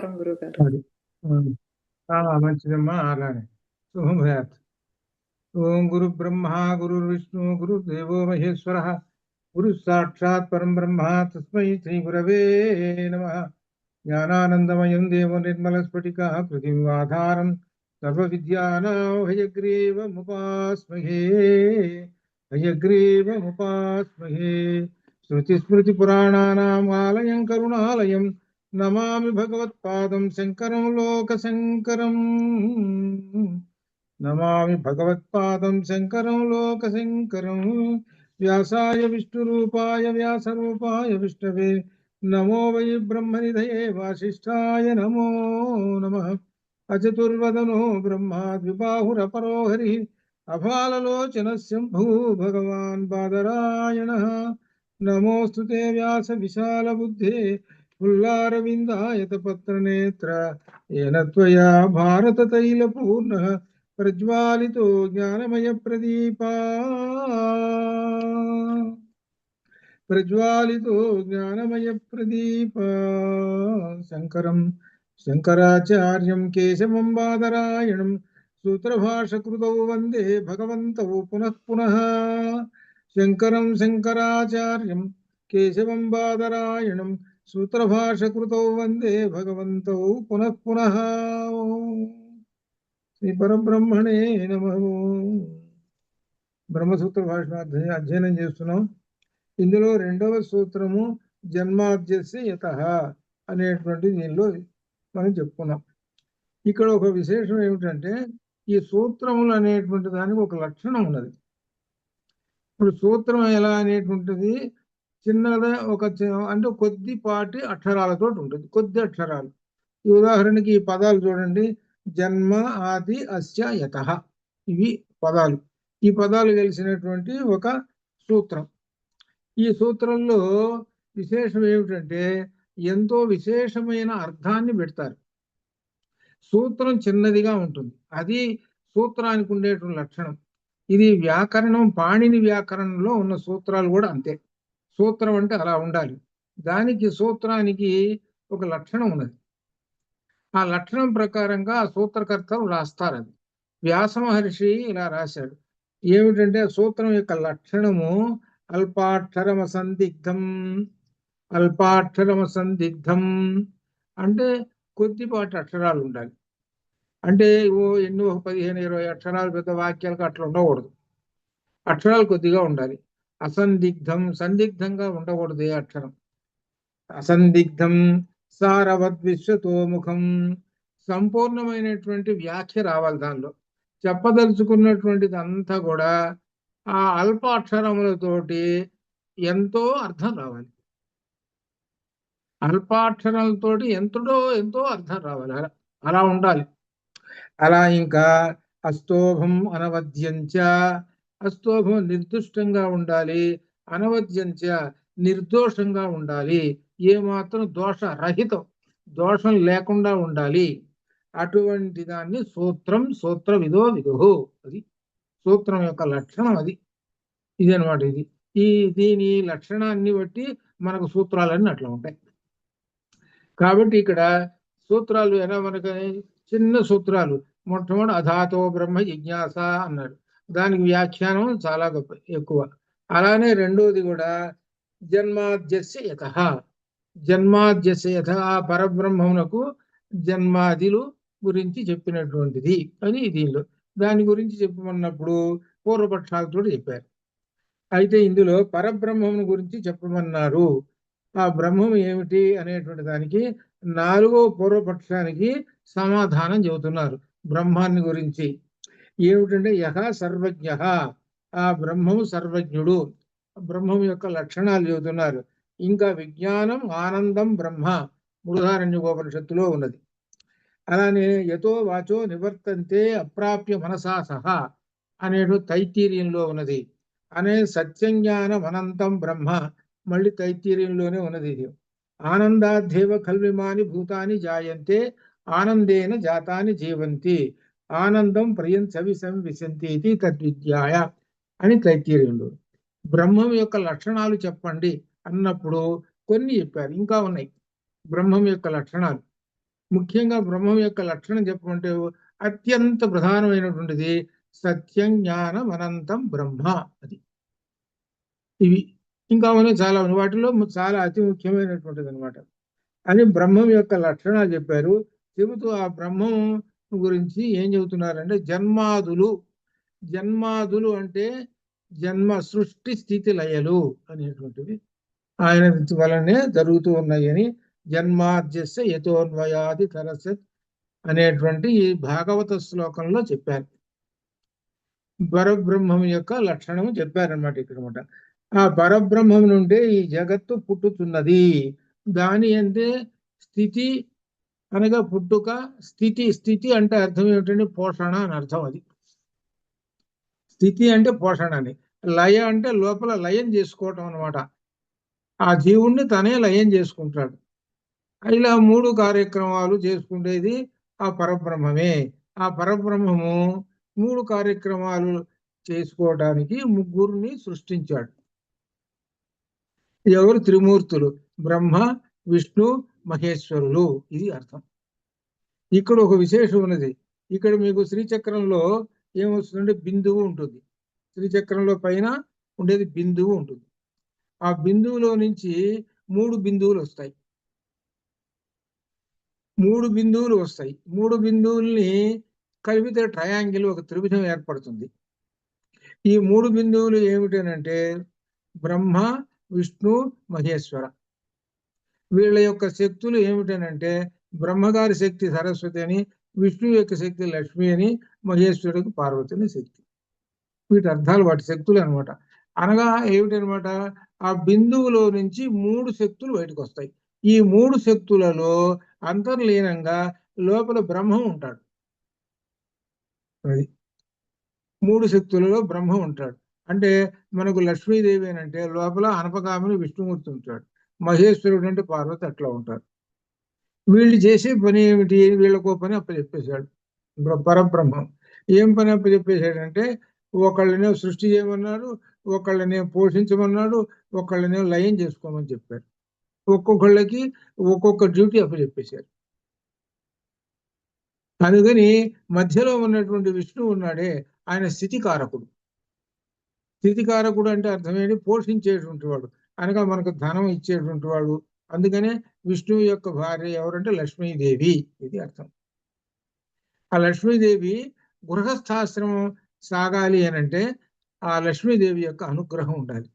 నమస్కారం గురుగారు. అది మంచిదమ్మా. అలానే శుభభయాత్. ఓం గురు బ్రహ్మ గురు విష్ణు గురు దేవో మహేశ్వర గురు సాక్షాత్ పరం బ్రహ్మ తస్మై శ్రీ గురవే నమః. జ్ఞానానందమయం దేవం నిర్మల స్ఫటికాకృతిమాధారం సర్వ విద్యానాం హయగ్రీవముపాస్మహే హయగ్రీవముపాస్మహే. శృతి స్మృతి పురాణానాం ఆలయం కరుణాలయం నమామి భగవత్పాదం శంకరం లోక శంకరం. నమామి భగవత్పాదం శంకరం లోక శంకరం. వ్యాసాయ విష్ణురూపాయ వ్యాసరూపాయ విష్ణవే నమో వై బ్రహ్మనిధయే వాసిష్ఠాయ నమో నమః. అచతుర్వదనో బ్రహ్మా ద్విబాహురపరో హరి అఫాలలోచన శంభూ భగవాన్ బాదరాయణః. నమోస్తుతే వ్యాస విశాల బుద్ధే పుల్లారవిందాయత పత్రనేత్ర ఏన త్వయా భారత తైల పూర్ణ ప్రజ్వాలితో జ్ఞానమయ ప్రదీపా ప్రజ్వాలితో జ్ఞానమయ ప్రదీప. శంకరం శంకరాచార్యం కేశవం బాదరాయణం సూత్రభాషకృతౌ వందే భగవంతౌ పునః పునః. శంకరం శంకరాచార్యం కేశవం బాదరాయణం సూత్రభాషకృతౌ వందే భగవంతౌ పునః పునః. శ్రీ పరబ్రహ్మణే నమః. బ్రహ్మసూత్ర భాష అధ్యయనం చేస్తున్నాం. ఇందులో రెండవ సూత్రము జన్మాద్యస్య యతః అనేటువంటి దీనిలో మనం చెప్పుకున్నాం. ఇక్కడ ఒక విశేషం ఏమిటంటే ఈ సూత్రములు అనేటువంటి దానికి ఒక లక్షణం ఉన్నది. ఇప్పుడు సూత్రం ఎలా అనేటువంటిది చిన్నగా అంటే కొద్దిపాటి అక్షరాలతో ఉంటుంది, కొద్ది అక్షరాలు. ఈ ఉదాహరణకి ఈ పదాలు చూడండి, జన్మ ఆది అస్య యతః, ఇవి పదాలు. ఈ పదాలు కలిసినటువంటి ఒక సూత్రం. ఈ సూత్రంలో విశేషం ఏమిటంటే ఎంతో విశేషమైన అర్థాన్ని పెడతారు. సూత్రం చిన్నదిగా ఉంటుంది, అది సూత్రానికి ఉండేటువంటి లక్షణం. ఇది వ్యాకరణం, పాణిని వ్యాకరణంలో ఉన్న సూత్రాలు కూడా అంతే. సూత్రం అంటే అలా ఉండాలి. దానికి సూత్రానికి ఒక లక్షణం ఉన్నది. ఆ లక్షణం ప్రకారంగా ఆ సూత్రకర్తలు రాస్తారు. అది వ్యాస మహర్షి ఇలా రాశాడు. ఏమిటంటే సూత్రం యొక్క లక్షణము అల్పాక్షరమ సందిగ్ధం. అల్పాక్షరమ సందిగ్ధం అంటే కొద్దిపాటి అక్షరాలు ఉండాలి. అంటే ఎన్నో 15-20 అక్షరాలు పెద్ద వాక్యాలకు అట్లా ఉండకూడదు. అక్షరాలు కొద్దిగా ఉండాలి. అసందిగ్ధం, సందిగ్ధంగా ఉండకూడదు ఏ అక్షరం. అసందిగ్ధం సారవద్విశ్వతోముఖం, సంపూర్ణమైనటువంటి వ్యాఖ్య రావాలి. దానిలో చెప్పదలుచుకున్నటువంటిది అంతా కూడా ఆ అల్ప అక్షరములతోటి ఎంతో అర్థం రావాలి. అల్పాక్షరాలతోటి ఎంతో అర్థం రావాలి. అలా ఉండాలి. అలా ఇంకా అస్తోభం అనవద్యంచ, అస్తోభం నిర్దుష్టంగా ఉండాలి, అనవద్యంచ నిర్దోషంగా ఉండాలి, ఏమాత్రం దోషరహితం, దోషం లేకుండా ఉండాలి. అటువంటి దాన్ని సూత్రం, సూత్ర విదో విదుహు, అది సూత్రం యొక్క లక్షణం. అది ఇదనమాట. దీని లక్షణాన్ని బట్టి మనకు సూత్రాలన్నీ అట్లా ఉంటాయి. కాబట్టి ఇక్కడ సూత్రాలు ఎలా మనకు చిన్న సూత్రాలు. మొట్టమొదటి అధాతో బ్రహ్మ జిజ్ఞాస అన్నాడు, దానికి వ్యాఖ్యానం చాలా ఎక్కువ. అలానే రెండోది కూడా జన్మాద్యస్య యతః, జన్మాద్యస్య యతః ఆ పరబ్రహ్మమునకు జన్మాదిలు గురించి చెప్పినటువంటిది అని దీనిలో. దాని గురించి చెప్పమన్నప్పుడు పూర్వపక్షాలతో చెప్పారు. అయితే ఇందులో పరబ్రహ్మమును గురించి చెప్పమన్నారు. ఆ బ్రహ్మం ఏమిటి అనేటువంటి దానికి 4వ పూర్వపక్షానికి సమాధానం చెబుతున్నారు. బ్రహ్మాన్ని గురించి ఏమిటంటే యహ సర్వజ్ఞ, ఆ బ్రహ్మము సర్వజ్ఞుడు. బ్రహ్మం యొక్క లక్షణాలు చెబుతున్నారు. ఇంకా విజ్ఞానం ఆనందం బ్రహ్మ బృహదారణ్యకోపనిషత్తులో ఉన్నది. అలానే యతో వాచో నివర్తంతే అప్రాప్య మనసా సహా అనేటు తైత్తీర్యంలో ఉన్నది. అనే సత్యంజ్ఞానం అనంతం బ్రహ్మ మళ్ళీ తైత్తీర్యంలోనే ఉన్నది. ఇది ఆనందాధ్యేవ కల్విమాని భూతాని జాయంతే ఆనందేన జాతాని జీవంతి ఆనందం ప్రియం సవిసం విశంతి ఇది తద్విద్యాయ అని తైత్తీర్యంలో. బ్రహ్మం యొక్క లక్షణాలు చెప్పండి అన్నప్పుడు కొన్ని చెప్పారు, ఇంకా ఉన్నాయి బ్రహ్మం యొక్క లక్షణాలు. ముఖ్యంగా బ్రహ్మం యొక్క లక్షణం చెప్పమంటే అత్యంత ప్రధానమైనటువంటిది సత్యం జ్ఞానం అనంతం బ్రహ్మ. అది ఇవి ఇంకా ఉన్నాయి చాలా ఉన్నాయి. వాటిలో చాలా అతి ముఖ్యమైనటువంటిది అనమాట. అని బ్రహ్మం యొక్క లక్షణాలు చెప్పారు. చెబుతూ ఆ బ్రహ్మం గురించి ఏం చెబుతున్నారంటే జన్మాదులు అంటే జన్మ సృష్టి స్థితి లయలు అనేటువంటివి ఆయన వలనే జరుగుతూ ఉన్నాయని జన్మాద్యస్య యతోన్వయాది తరసత్ అనేటువంటి ఈ భాగవత శ్లోకంలో చెప్పారు. పరబ్రహ్మం యొక్క లక్షణము చెప్పారనమాట ఇక్కడ. ఆ పరబ్రహ్మం నుండే ఈ జగత్తు పుట్టుతున్నది. దాని అంటే స్థితి అనగా పుట్టుక, స్థితి అంటే అర్థం ఏమిటంటే పోషణ అని అర్థం. అది స్థితి అంటే పోషణ అని, లయ అంటే లోపల లయం చేసుకోవటం అనమాట. ఆ జీవుణ్ణి తనే లయం చేసుకుంటాడు. ఇలా 3 కార్యక్రమాలు చేసుకునేది ఆ పరబ్రహ్మమే. ఆ పరబ్రహ్మము 3 కార్యక్రమాలు చేసుకోవడానికి ముగ్గురిని సృష్టించాడు. ఎవరు? త్రిమూర్తులు, బ్రహ్మ, విష్ణు, మహేశ్వరులు. ఇది అర్థం. ఇక్కడ ఒక విశేషం ఉన్నది. ఇక్కడ మీకు శ్రీచక్రంలో ఏమొస్తుందంటే బిందువు ఉంటుంది. శ్రీచక్రంలో పైన ఉండేది బిందువు ఉంటుంది. ఆ బిందువులో నుంచి 3 బిందువులు వస్తాయి. 3 బిందువులు వస్తాయి. 3 బిందువుల్ని కలిపితే ట్రయాంగిల్, ఒక త్రిభుజం ఏర్పడుతుంది. ఈ 3 బిందువులు ఏమిటనంటే బ్రహ్మ, విష్ణు, మహేశ్వర. వీళ్ళ యొక్క శక్తులు ఏమిటనంటే బ్రహ్మగారి శక్తి సరస్వతి అని, విష్ణు యొక్క శక్తి లక్ష్మి అని, మహేశ్వరుడికి పార్వతిని శక్తి. వీటి అర్థాలు, వాటి శక్తులు అనమాట. అనగా ఏమిటనమాట, ఆ బిందువులో నుంచి 3 శక్తులు బయటకు వస్తాయి. ఈ 3 శక్తులలో అంతర్లీనంగా లోపల బ్రహ్మం ఉంటాడు. అది 3 శక్తులలో బ్రహ్మం ఉంటాడు. అంటే మనకు లక్ష్మీదేవి అని అంటే లోపల అనపగామిని విష్ణుమూర్తి ఉంటాడు. మహేశ్వరుడు అంటే పార్వతి అట్లా ఉంటారు. వీళ్ళు చేసే పని ఏమిటి? వీళ్ళకో పని అప్పచెప్పేశాడు పరబ్రహ్మం. ఏం పని అప్పచెప్పేశాడంటే ఒకళ్ళనే సృష్టి చేయమన్నాడు, ఒకళ్ళనే పోషించమన్నాడు, ఒకళ్ళనే లయం చేసుకోమని చెప్పారు. ఒక్కొక్కళ్ళకి ఒక్కొక్క డ్యూటీ అప్పచెప్పేశారు. అందుకని మధ్యలో ఉన్నటువంటి విష్ణువు ఉన్నాడే ఆయన స్థితికారకుడు. స్థితికారకుడు అంటే అర్థమేంటి? పోషించేటువంటి వాడు, అనగా మనకు ధనం ఇచ్చేటువంటి వాడు. అందుకనే విష్ణువు యొక్క భార్య ఎవరంటే లక్ష్మీదేవి. ఇది అర్థం. ఆ లక్ష్మీదేవి గృహస్థాశ్రమం సాగాలి అని అంటే ఆ లక్ష్మీదేవి యొక్క అనుగ్రహం ఉండాలి.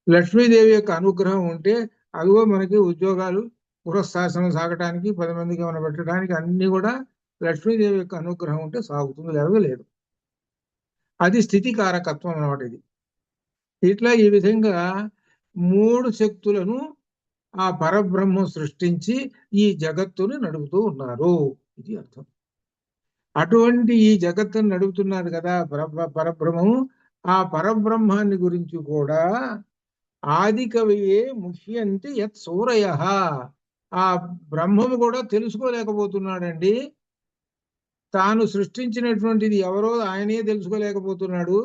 లక్ష్మీదేవి యొక్క అనుగ్రహం ఉంటే అదిగో మనకి ఉద్యోగాలు, గృహస్థాశ్రమం సాగటానికి, 10 మందికి మనం పెట్టడానికి అన్ని కూడా లక్ష్మీదేవి యొక్క అనుగ్రహం ఉంటే సాగుతుంది, లేదో లేదు. అది స్థితికారకత్వం అన్నమాట. ఇది ఇట్లా ఈ విధంగా 3 శక్తులను ఆ పరబ్రహ్మం సృష్టించి ఈ జగత్తుని నడుపుతూ ఉన్నారు. ఇది అర్థం. అటువంటి ఈ జగత్తును నడుపుతున్నారు కదా పరబ్రహ్మము. ఆ పరబ్రహ్మాన్ని గురించి కూడా ఆది కవియే ముహ్యంతి యత్ సూరయ. ఆ బ్రహ్మము కూడా తెలుసుకోలేకపోతున్నాడండి. తాను సృష్టించినటువంటిది ఎవరో ఆయనే తెలుసుకోలేకపోతున్నాడు.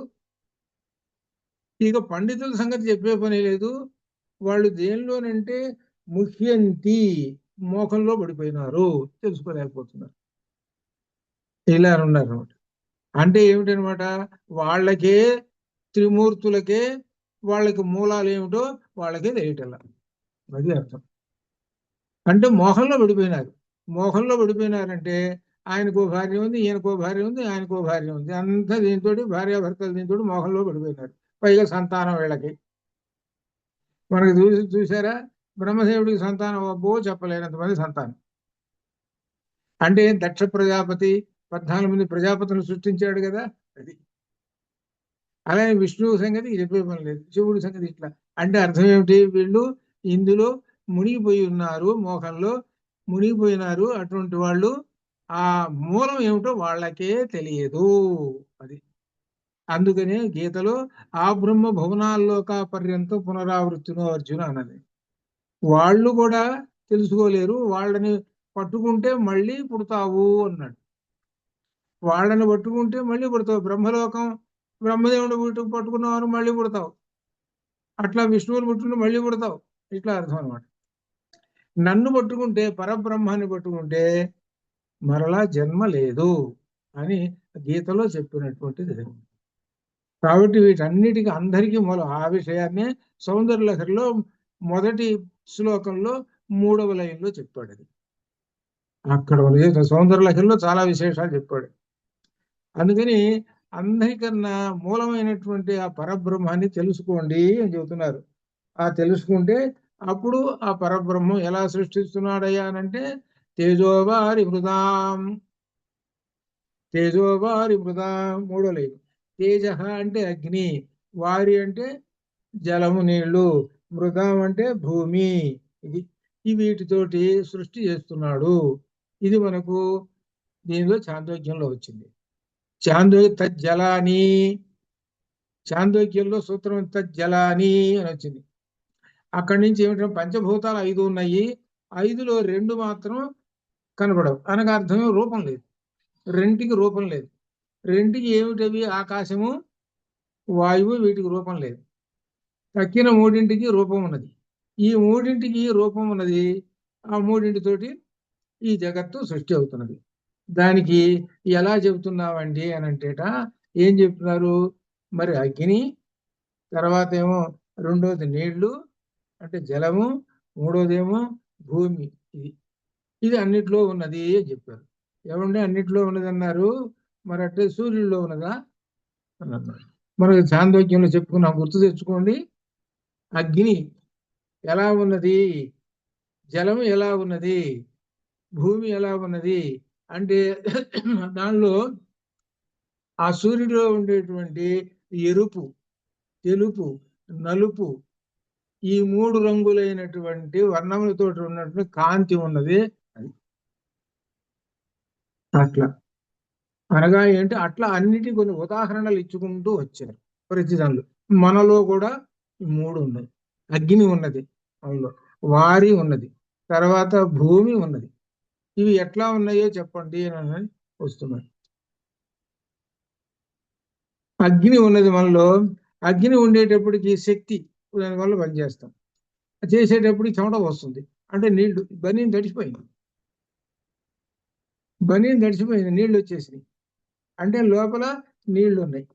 ఇక పండితుల సంగతి చెప్పే పని లేదు. వాళ్ళు దేనిలోనంటే ముహ్యంతి, మోకంలో పడిపోయినారు, తెలుసుకోలేకపోతున్నారు. ఇలా ఉన్నారు. అంటే ఏమిటనమాట, వాళ్ళకే, త్రిమూర్తులకే వాళ్ళకి మూలాలు ఏమిటో వాళ్ళకే తెలియటల్లా. అది అర్థం. అంటే మోహంలో పడిపోయినారు. మోహంలో పడిపోయినారంటే ఆయనకో భార్య ఉంది, ఈయనకో భార్య ఉంది, ఆయనకో భార్య ఉంది, అంతా దీంతో భార్యాభర్తలు దీంతో మోహంలో పడిపోయినారు. పైగా సంతానం వీళ్ళకి. మనకు చూసారా, బ్రహ్మదేవుడికి సంతానం అబ్బో చెప్పలేనంతమంది సంతానం. అంటే దక్ష ప్రజాపతి 14 మంది ప్రజాపతులను సృష్టించాడు కదా. అది అలాగే విష్ణువు సంగతి చెప్పే పని లేదు. శివుడి సంగతి ఇట్లా. అంటే అర్థం ఏమిటి? వీళ్ళు ఇందులో మునిగిపోయి ఉన్నారు, మోహంలో మునిగిపోయినారు. అటువంటి వాళ్ళు ఆ మూలం ఏమిటో వాళ్ళకే తెలియదు. అది అందుకనే గీతలో ఆ బ్రహ్మ భువనాల్లోక పర్యంతం పునరావృత్తినో అర్జున అన్నది. వాళ్ళు కూడా తెలుసుకోలేరు. వాళ్ళని పట్టుకుంటే మళ్ళీ పుడతావు అన్నాడు. వాళ్ళని పట్టుకుంటే మళ్ళీ పుడతావు. బ్రహ్మలోకం, బ్రహ్మదేవుడు పట్టుకున్నవారు మళ్ళీ పుడతావు. అట్లా విష్ణువుని పుట్టుకుంటే మళ్ళీ పుడతావు. ఇట్లా అర్థం అనమాట. నన్ను పట్టుకుంటే, పరబ్రహ్మాన్ని పట్టుకుంటే మరలా జన్మ లేదు అని గీతలో చెప్పినటువంటిది. కాబట్టి వీటన్నిటికీ అందరికీ మూలం ఆ విషయాన్నే సౌందర్యలహరిలో మొదటి శ్లోకంలో 3వ లైన్లో చెప్పాడు. అది అక్కడ సౌందర్యలహరిలో చాలా విశేషాలు చెప్పాడు. అందుకని అందరికన్నా మూలమైనటువంటి ఆ పరబ్రహ్మాన్ని తెలుసుకోండి అని చెబుతున్నారు. ఆ తెలుసుకుంటే అప్పుడు ఆ పరబ్రహ్మం ఎలా సృష్టిస్తున్నాడయ్యా అనంటే తేజోవారి మృదాం, తేజోవారి మృదాం 3వ లైన్. తేజ అంటే అగ్ని, వారి అంటే జలము నీళ్లు, మృదం అంటే భూమి. ఇది వీటితోటి సృష్టి చేస్తున్నాడు. ఇది మనకు దీనిలో చాందోగ్యంలో వచ్చింది. తజ్జలాని, చాందోగ్యంలో సూత్రం తజ్జలాని అని వచ్చింది. అక్కడి నుంచి ఏమిటంటే పంచభూతాలు 5 ఉన్నాయి, 5లో 2 మాత్రం కనబడవు. అనగా అర్థమే రూపం లేదు. 2కి రూపం లేదు. 2కి ఏమిటవి? ఆకాశము, వాయువు, వీటికి రూపం లేదు. తక్కిన 3ంటికి రూపం ఉన్నది. ఈ 3ంటికి రూపం ఉన్నది. ఆ 3ంటితోటి ఈ జగత్తు సృష్టి అవుతున్నది. దానికి ఎలా చెబుతున్నామండి అని అంటేట ఏం చెప్తున్నారు? మరి అగ్ని, తర్వాత ఏమో రెండోది నీళ్లు అంటే జలము, మూడోదేమో భూమి. ఇది అన్నిట్లో ఉన్నది అని చెప్పారు. ఏమంటే అన్నిట్లో ఉన్నది అన్నారు, మరి అంటే సూర్యుల్లో ఉన్నదా అని అన్నారు. మనకు చాందోగ్యంలో చెప్పుకున్నాం, గుర్తు తెచ్చుకోండి. అగ్ని ఎలా ఉన్నది, జలము ఎలా ఉన్నది, భూమి ఎలా ఉన్నది అంటే దానిలో ఆ సూర్యుడిలో ఉండేటువంటి ఎరుపు, తెలుపు, నలుపు, ఈ 3 రంగులైనటువంటి వర్ణములతో ఉన్నటువంటి కాంతి ఉన్నది. అది అట్లా అనగా ఏంటి? అట్లా అన్నిటి కొన్ని ఉదాహరణలు ఇచ్చుకుంటూ వచ్చారు ప్రతి దానిలో. మనలో కూడా ఈ 3 ఉన్నాయి. అగ్ని ఉన్నది, మనలో వారి ఉన్నది, తర్వాత భూమి ఉన్నది. ఇవి ఎట్లా ఉన్నాయో చెప్పండి అని వస్తున్నాయి. అగ్ని ఉన్నది మనలో. అగ్ని ఉండేటప్పటికి శక్తి దానివల్ల పనిచేస్తాం. చేసేటప్పటికి చెమట వస్తుంది, అంటే నీళ్లు బనీని తడిసిపోయింది. నీళ్లు వచ్చేసినాయి అంటే లోపల నీళ్లు ఉన్నాయి.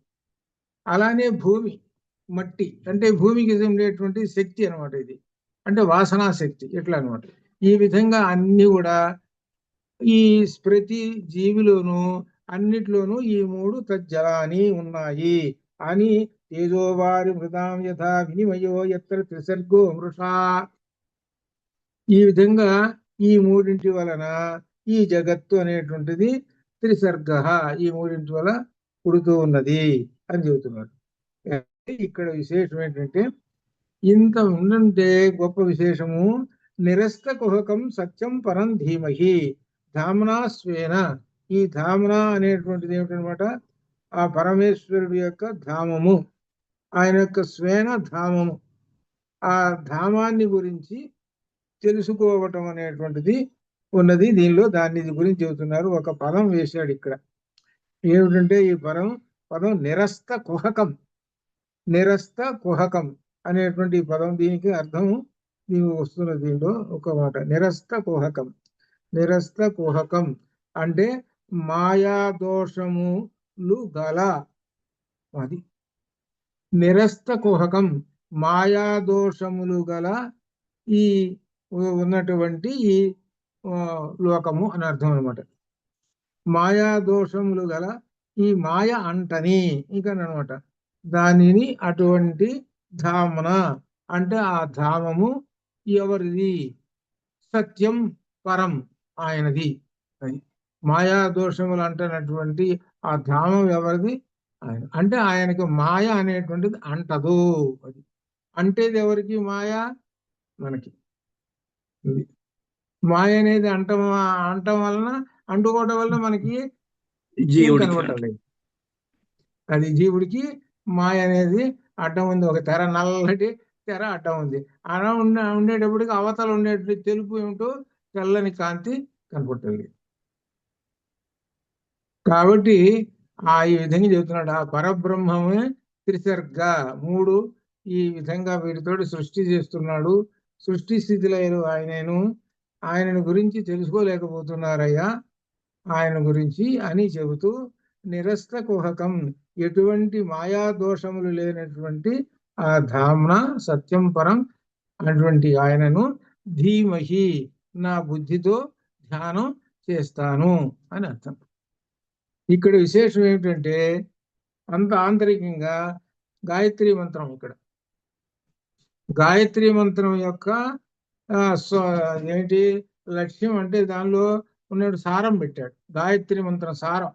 అలానే భూమి, మట్టి అంటే భూమికి ఉండేటువంటి శక్తి అనమాట. ఇది అంటే వాసనా శక్తి ఇట్లా అనమాట. ఈ విధంగా అన్ని కూడా ఈ ప్రతి జీవిలోనూ అన్నిట్లోనూ ఈ 3 తజ్జలాని ఉన్నాయి అని తేజోవారి మృదాం యథా వినిమయో ఎత్ర త్రిసర్గో మృషా. ఈ విధంగా ఈ 3ంటి వలన ఈ జగత్తు అనేటువంటిది త్రిసర్గ, ఈ 3ంటి వల్ల పుడుతూ ఉన్నది అని చెబుతున్నారు. ఇక్కడ విశేషం ఏంటంటే ఇంత ఉందంటే గొప్ప విశేషము. నిరస్త కుహకం సత్యం పరం ధీమహి ధామ్నా స్వేన. ఈ ధామ్నా అనేటువంటిది ఏమిటనమాట? ఆ పరమేశ్వరుడి యొక్క ధామము, ఆయన యొక్క స్వేన ధామము. ఆ ధామాన్ని గురించి తెలుసుకోవటం అనేటువంటిది ఉన్నది దీనిలో. దాన్ని గురించి చెబుతున్నారు. ఒక పదం వేశాడు ఇక్కడ. ఏమిటంటే ఈ పదం నిరస్త కుహకం. నిరస్త కుహకం అనేటువంటి పదం, దీనికి అర్థం దీనికి వస్తున్నది. దీనిలో ఒక మాట నిరస్త కుహకం. నిరస్త కుహకం అంటే మాయాదోషములు గల, అది నిరస్త కుహకం మాయాదోషములు గల ఈ ఉన్నటువంటి ఈ లోకము అని అర్థం అనమాట. మాయాదోషములు గల ఈ మాయ అంటని ఇంకనమాట. దానిని అటువంటి ధామన అంటే ఆ ధామము ఎవరిది? సత్యం పరం, ఆయనది. అది మాయాదోషములు అంటున్నటువంటి ఆ ధామం ఎవరిది? ఆయన. అంటే ఆయనకు మాయ అనేటువంటిది అంటదు. అది అంటేది ఎవరికి? మాయ మనకి. మాయ అనేది అంటం వలన, అంటుకోవడం వలన మనకి ఏం కనబడలేదు. అది జీవుడికి మాయ అనేది అడ్డం ఉంది. ఒక తెర, నల్లటి తెర అడ్డం ఉంది. అలా ఉండేటప్పటికి అవతల ఉండేటువంటి తెలుపు ఏమిటో తెల్లని కాంతి కనపడుతుంది. కాబట్టి ఈ విధంగా చెబుతున్నాడు. ఆ పరబ్రహ్మమే త్రిసర్గ, 3 ఈ విధంగా వీటితోటి సృష్టి చేస్తున్నాడు. సృష్టి స్థితిలో ఆయనేను ఆయనను గురించి తెలుసుకోలేకపోతున్నారయ్యా ఆయన గురించి అని చెబుతూ నిరస్త కుహకం ఎటువంటి మాయా దోషములు లేనటువంటి ఆ ధామ్న సత్యం పరం అటువంటి ఆయనను ధీమహి నా బుద్ధితో ధ్యానం చేస్తాను అని అర్థం. ఇక్కడ విశేషం ఏమిటంటే అంత ఆంతరికంగా గాయత్రి మంత్రం, ఇక్కడ గాయత్రి మంత్రం యొక్క ఏంటి లక్ష్యం అంటే దానిలో ఉన్న సారం పెట్టాడు. గాయత్రి మంత్రం సారం,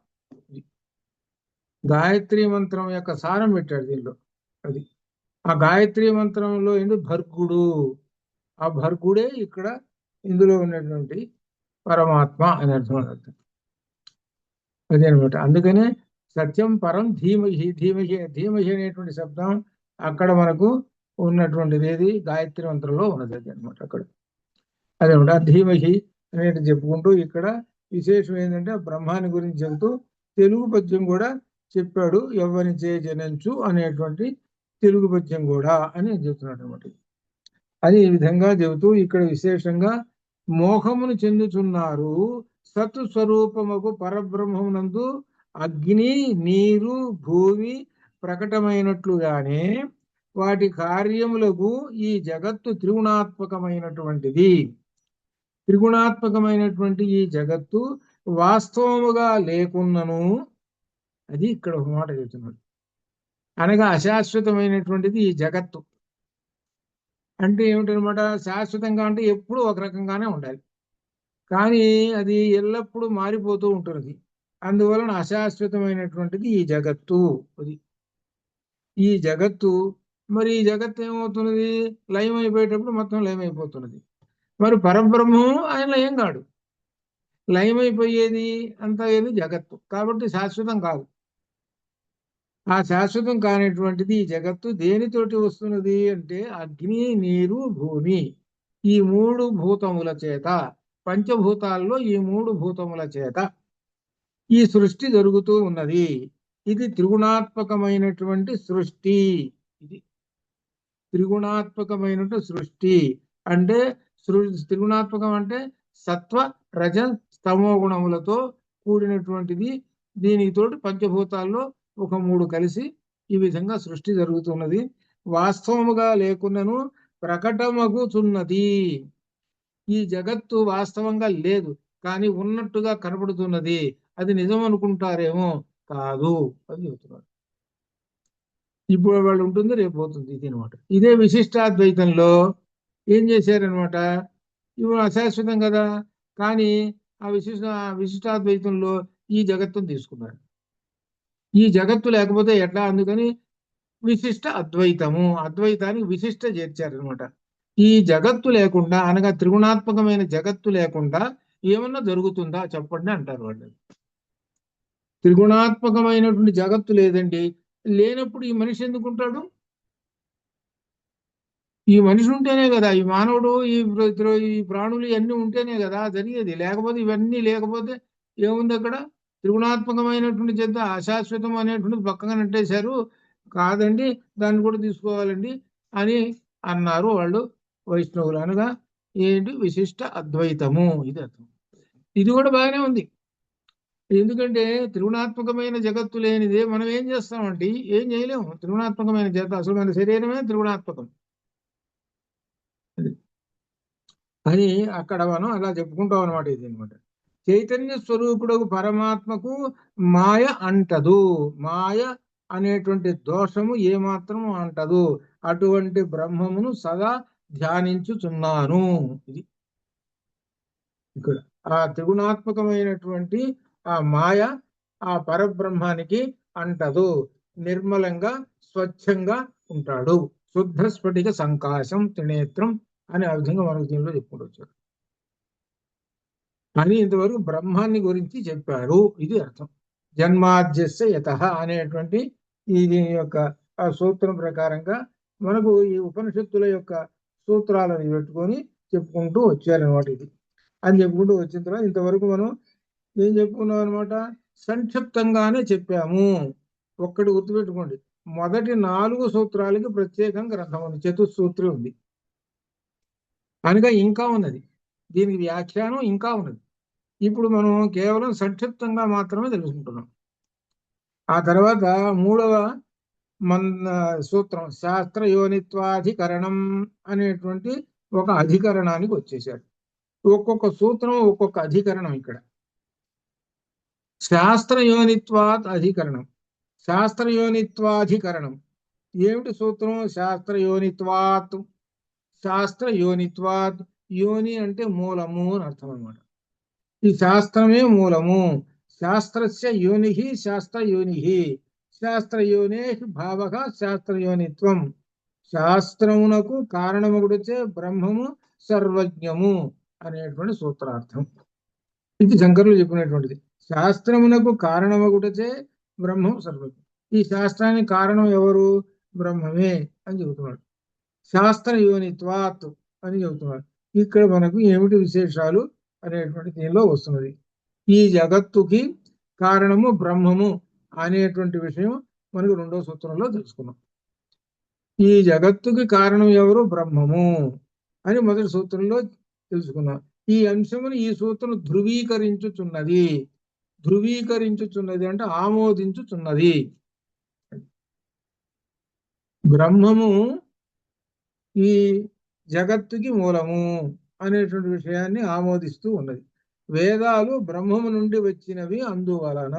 గాయత్రి మంత్రం యొక్క సారం పెట్టాడు దీనిలో. అది ఆ గాయత్రి మంత్రంలో ఏంటి భర్గుడు, ఆ భర్గుడే ఇక్కడ ఇందులో ఉన్నటువంటి పరమాత్మ అని అర్థం. అదేనమాట. అందుకనే సత్యం పరం ధీమహి, ధీమహి ధీమహి అనేటువంటి శబ్దం అక్కడ మనకు ఉన్నటువంటిది ఏది గాయత్రి మంత్రంలో ఉన్నది. అది అనమాట అక్కడ. అదేనమాట ధీమహి అనేది చెప్పుకుంటూ ఇక్కడ విశేషం ఏంటంటే బ్రహ్మాన్ని గురించి చెబుతూ తెలుగు పద్యం కూడా చెప్పాడు. ఎవ్వని చే జనంచు అనేటువంటి తెలుగు పద్యం కూడా అని చెబుతున్నాడు అనమాట. అది ఈ విధంగా చెబుతూ ఇక్కడ విశేషంగా మోహమును చెందుతున్నారు. సత్ స్వరూపముకు పరబ్రహ్మమునందు అగ్ని, నీరు, భూమి ప్రకటమైనట్లుగానే వాటి కార్యములకు ఈ జగత్తు త్రిగుణాత్మకమైనటువంటిది. త్రిగుణాత్మకమైనటువంటి ఈ జగత్తు వాస్తవముగా లేకున్నను, అది ఇక్కడ ఒక మాట చెబుతున్నాడు, అనగా అశాశ్వతమైనటువంటిది ఈ జగత్తు. అంటే ఏమిటనమాట, శాశ్వతంగా అంటే ఎప్పుడూ ఒక రకంగానే ఉండాలి, కానీ అది ఎల్లప్పుడూ మారిపోతూ ఉంటుంది. అందువలన అశాశ్వతమైనటువంటిది ఈ జగత్తు. అది ఈ జగత్తు. మరి ఈ జగత్తు ఏమవుతున్నది, లయమైపోయేటప్పుడు మొత్తం లయమైపోతున్నది. మరి పరబ్రహ్మం ఆయన లయం కాడు, లయమైపోయేది అంతా ఏది జగత్తు. కాబట్టి శాశ్వతం కాదు. ఆ శాశ్వతం కానిటువంటిది ఈ జగత్తు దేనితోటి వస్తున్నది అంటే అగ్ని, నీరు, భూమి, ఈ మూడు భూతముల చేత, పంచభూతాల్లో ఈ మూడు భూతముల చేత ఈ సృష్టి జరుగుతూ ఉన్నది. ఇది త్రిగుణాత్మకమైనటువంటి సృష్టి. ఇది త్రిగుణాత్మకమైనటువంటి సృష్టి. అంటే త్రిగుణాత్మకం అంటే సత్వ, రజ, స్తమో గుణములతో కూడినటువంటిది. దీనితోటి పంచభూతాల్లో ఒక మూడు కలిసి ఈ విధంగా సృష్టి జరుగుతున్నది. వాస్తవముగా లేకున్నను ప్రకటమగుచున్నది. ఈ జగత్తు వాస్తవంగా లేదు, కానీ ఉన్నట్టుగా కనబడుతున్నది. అది నిజం అనుకుంటారేమో, కాదు అని చెబుతున్నారు. ఇప్పుడు వాళ్ళు ఉంటుంది, రేపు పోతుంది, ఇది అనమాట. ఇదే విశిష్టాద్వైతంలో ఏం చేశారనమాట, ఇవి అశాశ్వతం కదా, కానీ ఆ విశిష్టాద్వైతంలో ఈ జగత్తును తీసుకున్నారు. ఈ జగత్తు లేకపోతే ఎట్లా, అందుకని విశిష్ట అద్వైతము, అద్వైతానికి విశిష్ట చేర్చారనమాట. ఈ జగత్తు లేకుండా, అనగా త్రిగుణాత్మకమైన జగత్తు లేకుండా ఏమన్నా జరుగుతుందా చెప్పండి అంటారు వాళ్ళు. త్రిగుణాత్మకమైనటువంటి జగత్తు లేదండి, లేనప్పుడు ఈ మనిషి ఎందుకుంటాడు? ఈ మనిషి ఉంటేనే కదా, ఈ మానవుడు, ఈ ప్రాణులు ఇవన్నీ ఉంటేనే కదా జరిగేది. లేకపోతే ఇవన్నీ లేకపోతే ఏముంది అక్కడ? త్రిగుణాత్మకమైనటువంటి చెత్త అశాశ్వతం అనేటువంటిది పక్కగా నెట్టేశారు. కాదండి, దాన్ని కూడా తీసుకోవాలండి అని అన్నారు వాళ్ళు వైష్ణవులు. అనగా ఏంటి, విశిష్ట అద్వైతము. ఇది అర్థం. ఇది కూడా బాగానే ఉంది. ఎందుకంటే త్రిగుణాత్మకమైన జగత్తు లేనిదే మనం ఏం చేస్తామంటే ఏం చేయలేము. త్రిగుణాత్మకమైన జగత్తు, అసలు మన శరీరమే త్రిగుణాత్మకం అని అక్కడ మనం అలా చెప్పుకుంటాం అనమాట. ఇది అనమాట చైతన్య స్వరూపుడు పరమాత్మకు మాయ అంటదు. మాయ అనేటువంటి దోషము ఏమాత్రం అంటదు. అటువంటి బ్రహ్మమును సదా ధ్యానించుచున్నాను. ఇది ఇక్కడ ఆ త్రిగుణాత్మకమైనటువంటి ఆ మాయ ఆ పరబ్రహ్మానికి అంటదు. నిర్మలంగా స్వచ్ఛంగా ఉంటాడు. శుద్ధ స్ఫటిక సంకాశం త్రినేత్రం అని ఆ విధంగా మనకు దీనిలో చెప్పుకుంటూ వచ్చారు అని ఇంతవరకు బ్రహ్మాన్ని గురించి చెప్పారు. ఇది అర్థం. జన్మాద్యస్య యతః అనేటువంటి ఈ దీని యొక్క ఆ సూత్రం ప్రకారంగా మనకు ఈ ఉపనిషత్తుల యొక్క సూత్రాలను పెట్టుకొని చెప్పుకుంటూ వచ్చారనమాట. ఇది అని చెప్పుకుంటూ వచ్చిన తర్వాత ఇంతవరకు మనం ఏం చెప్పుకున్నాం అనమాట, సంక్షిప్తంగానే చెప్పాము. ఒక్కటి గుర్తుపెట్టుకోండి, మొదటి 4 సూత్రాలకి ప్రత్యేకంగా గ్రంథం ఉంది, చతుస్సూత్రి ఉంది, అనగా ఇంకా ఉన్నది. దీనికి వ్యాఖ్యానం ఇంకా ఉన్నది. ఇప్పుడు మనం కేవలం సంక్షిప్తంగా మాత్రమే తెలుసుకుంటున్నాం. ఆ తర్వాత మూడవ సూత్రం శాస్త్ర యోనిత్వాధికరణం అనేటువంటి ఒక అధికరణానికి వచ్చేసాడు. ఒక్కొక్క సూత్రం ఒక్కొక్క అధికరణం. ఇక్కడ శాస్త్ర యోనిత్వాత్ అధికరణం, శాస్త్ర యోనిత్వాధికరణం. ఏమిటి సూత్రం? శాస్త్ర యోనిత్వాత్. శాస్త్ర యోనిత్వాత్, యోని అంటే మూలము అని అర్థం అన్నమాట. ఈ శాస్త్రమే మూలము. శాస్త్రస్య యోని శాస్త్ర యోని, శాస్త్ర యోనే భావః శాస్త్ర యోనిత్వం. శాస్త్రమునకు కారణమగుడిచే బ్రహ్మము సర్వజ్ఞము అనేటువంటి సూత్రార్థం. ఇది శంకరులు చెప్పినటువంటిది. శాస్త్రమునకు కారణమగుటచే బ్రహ్మం సర్వజ్ఞం. ఈ శాస్త్రానికి కారణం ఎవరు? బ్రహ్మమే అని చెబుతున్నాడు. శాస్త్ర యోనిత్వాత్ అని చెబుతున్నాడు. ఇక్కడ మనకు ఏమిటి విశేషాలు అనేటువంటి దీనిలో వస్తున్నది. ఈ జగత్తుకి కారణము బ్రహ్మము అనేటువంటి విషయం మనకు రెండో సూత్రంలో తెలుసుకున్నాం. ఈ జగత్తుకి కారణం ఎవరు? బ్రహ్మము అని మొదటి సూత్రంలో తెలుసుకున్నాం. ఈ అంశమును ఈ సూత్రం ధృవీకరించుచున్నది. ధృవీకరించుచున్నది అంటే ఆమోదించుచున్నది. బ్రహ్మము ఈ జగత్తుకి మూలము అనేటువంటి విషయాన్ని ఆమోదిస్తూ ఉన్నది. వేదాలు బ్రహ్మము నుండి వచ్చినవి, అందువలన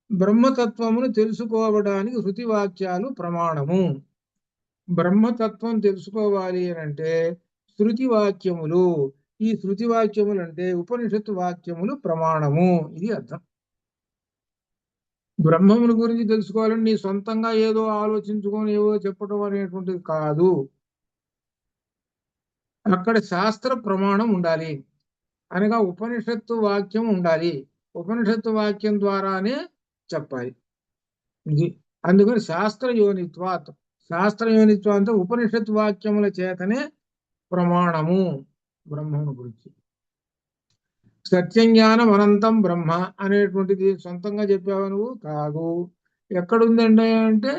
బ్రహ్మతత్వమును తెలుసుకోవడానికి శృతివాక్యాలు ప్రమాణము. బ్రహ్మతత్వం తెలుసుకోవాలి అంటే శృతి వాక్యములు, ఈ శృతి వాక్యములు అంటే ఉపనిషత్తు వాక్యములు ప్రమాణము. ఇది అర్థం. బ్రహ్మముల గురించి తెలుసుకోవాలని నీ సొంతంగా ఏదో ఆలోచించుకొని ఏవో చెప్పటం అనేటువంటిది కాదు. అక్కడ శాస్త్ర ప్రమాణం ఉండాలి, అనగా ఉపనిషత్తు వాక్యం ఉండాలి. ఉపనిషత్తు వాక్యం ద్వారానే చెప్పాలి. ఇది అందుకని శాస్త్ర యోనిత్వాత్. శాస్త్ర యోనిత్వం అంటే ఉపనిషత్తు వాక్యముల చేతనే ప్రమాణము బ్రహ్మమును గురించి. సత్యజ్ఞానం అనంతం బ్రహ్మ అనేటువంటిది సొంతంగా చెప్పావా నువ్వు? కాదు. ఎక్కడుందండి అంటే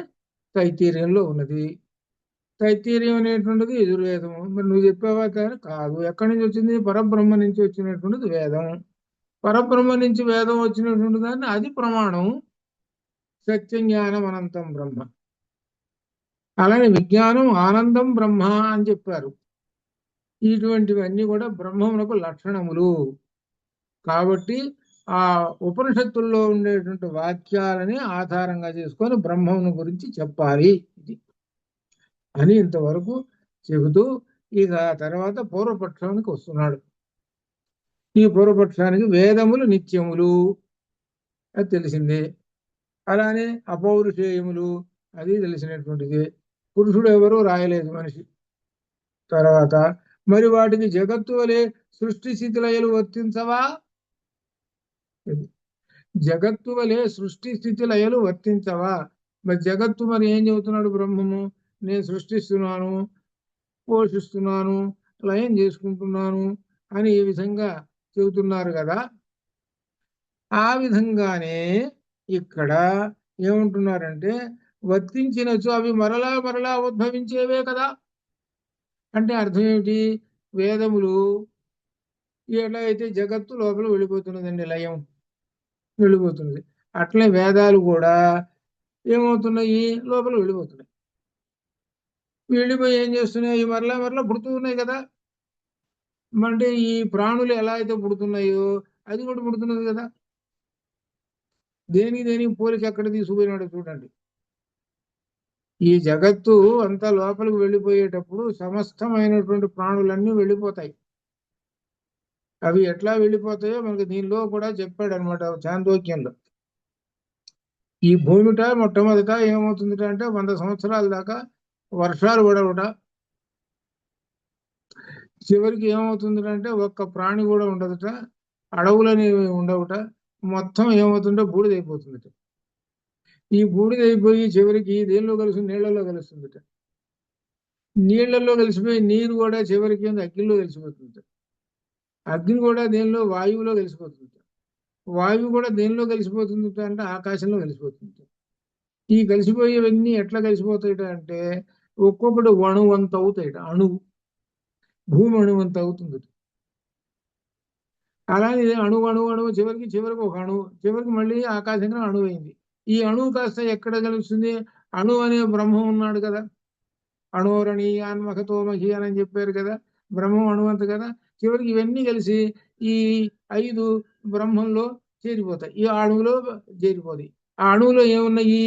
తైత్తీర్యంలో ఉన్నది. తైత్తీర్యం అనేటువంటిది యజుర్వేదము. మరి నువ్వు చెప్పావా? కానీ కాదు. ఎక్కడి నుంచి వచ్చింది? పరబ్రహ్మ నుంచి వచ్చినటువంటిది వేదం. పరబ్రహ్మ నుంచి వేదం వచ్చినటువంటి దాన్ని అది ప్రమాణం. సత్యజ్ఞానం అనంతం బ్రహ్మ. అలానే విజ్ఞానం ఆనందం బ్రహ్మ అని చెప్పారు. ఇటువంటివన్నీ కూడా బ్రహ్మమునకు లక్షణములు. కాబట్టి ఆ ఉపనిషత్తుల్లో ఉండేటువంటి వాక్యాలని ఆధారంగా చేసుకొని బ్రహ్మమును గురించి చెప్పాలి ఇది అని ఇంతవరకు చెబుతూ ఇక తర్వాత పూర్వపక్షానికి వస్తున్నాడు. ఈ పూర్వపక్షానికి వేదములు నిత్యములు అది తెలిసిందే. అలానే అపౌరుషేయములు అది తెలిసినటువంటిది. పురుషుడు ఎవరు రాయలేదు మనిషి. తర్వాత మరి వాటికి జగత్తు వలె సృష్టి స్థితి లయలు వర్తించవా? జగత్తు వలె సృష్టి స్థితి లయలు వర్తించవా? మరి జగత్తు మరి ఏం చెబుతున్నాడు? బ్రహ్మము నేను సృష్టిస్తున్నాను, పోషిస్తున్నాను, లయం చేసుకుంటున్నాను అని ఈ విధంగా చెబుతున్నారు కదా. ఆ విధంగానే ఇక్కడ ఏమంటున్నారంటే వర్తించినచో అవి మరలా మరలా ఉద్భవించేవే కదా. అంటే అర్థం ఏమిటి? వేదములు ఎలా అయితే జగత్తు లోపల వెళ్ళిపోతున్నదండి, లయం వెళ్ళిపోతున్నది, అట్లే వేదాలు కూడా ఏమవుతున్నాయి? లోపల వెళ్ళిపోతున్నాయి. వెళ్ళిపోయి ఏం చేస్తున్నాయి? మరలా మరలా పుడుతూ ఉన్నాయి కదా. అంటే ఈ ప్రాణులు ఎలా అయితే పుడుతున్నాయో అది కూడా పుడుతున్నది కదా. దేనికి పోలిక ఎక్కడ తీసుకుపోయినాడో చూడండి. ఈ జగత్తు అంతా లోపలికి వెళ్ళిపోయేటప్పుడు సమస్తమైనటువంటి ప్రాణులన్నీ వెళ్ళిపోతాయి. అవి ఎట్లా వెళ్ళిపోతాయో మనకు దీనిలో కూడా చెప్పాడు అనమాట చాందోక్యంలో. ఈ భూమిట మొట్టమొదట ఏమవుతుందిట అంటే 100 సంవత్సరాల దాకా వర్షాలు పడవుట. చివరికి ఏమవుతుందంటే ఒక్క ప్రాణి కూడా ఉండదుట, అడవులనేవి ఉండవుట, మొత్తం ఏమవుతుందో బూడిదైపోతుందట. ఈ బూడిదైపోయి చివరికి దేనిలో కలుస్తుంది? నీళ్లలో కలుస్తుందట. నీళ్లలో కలిసిపోయి నీరు కూడా చివరికి అగ్నిలో కలిసిపోతుందట. అగ్ని కూడా దేనిలో? వాయువులో కలిసిపోతుందట. వాయువు కూడా దేనిలో కలిసిపోతుందట అంటే ఆకాశంలో కలిసిపోతుందట. ఈ కలిసిపోయేవన్నీ ఎట్లా కలిసిపోతాయట అంటే ఒక్కొక్కటి అణువంత అవుతాయట. అణువు, భూమి అణువంత అవుతుంది. అలానే అణువు అణువు అణువు చివరికి ఒక అణువు, చివరికి మళ్ళీ ఆకాశంగా అణువు అయింది. ఈ అణువు కాస్త ఎక్కడ కలుస్తుంది? అణువు అనే బ్రహ్మం ఉన్నాడు కదా, అణోరణీయాన్మఖతో మహీయన్ అని చెప్పారు కదా, బ్రహ్మం అణువంత కదా. చివరికి ఇవన్నీ కలిసి ఈ 5 బ్రహ్మంలో చేరిపోతాయి, ఈ అణువులో చేరిపోతాయి. ఆ అణువులో ఏమున్నాయి?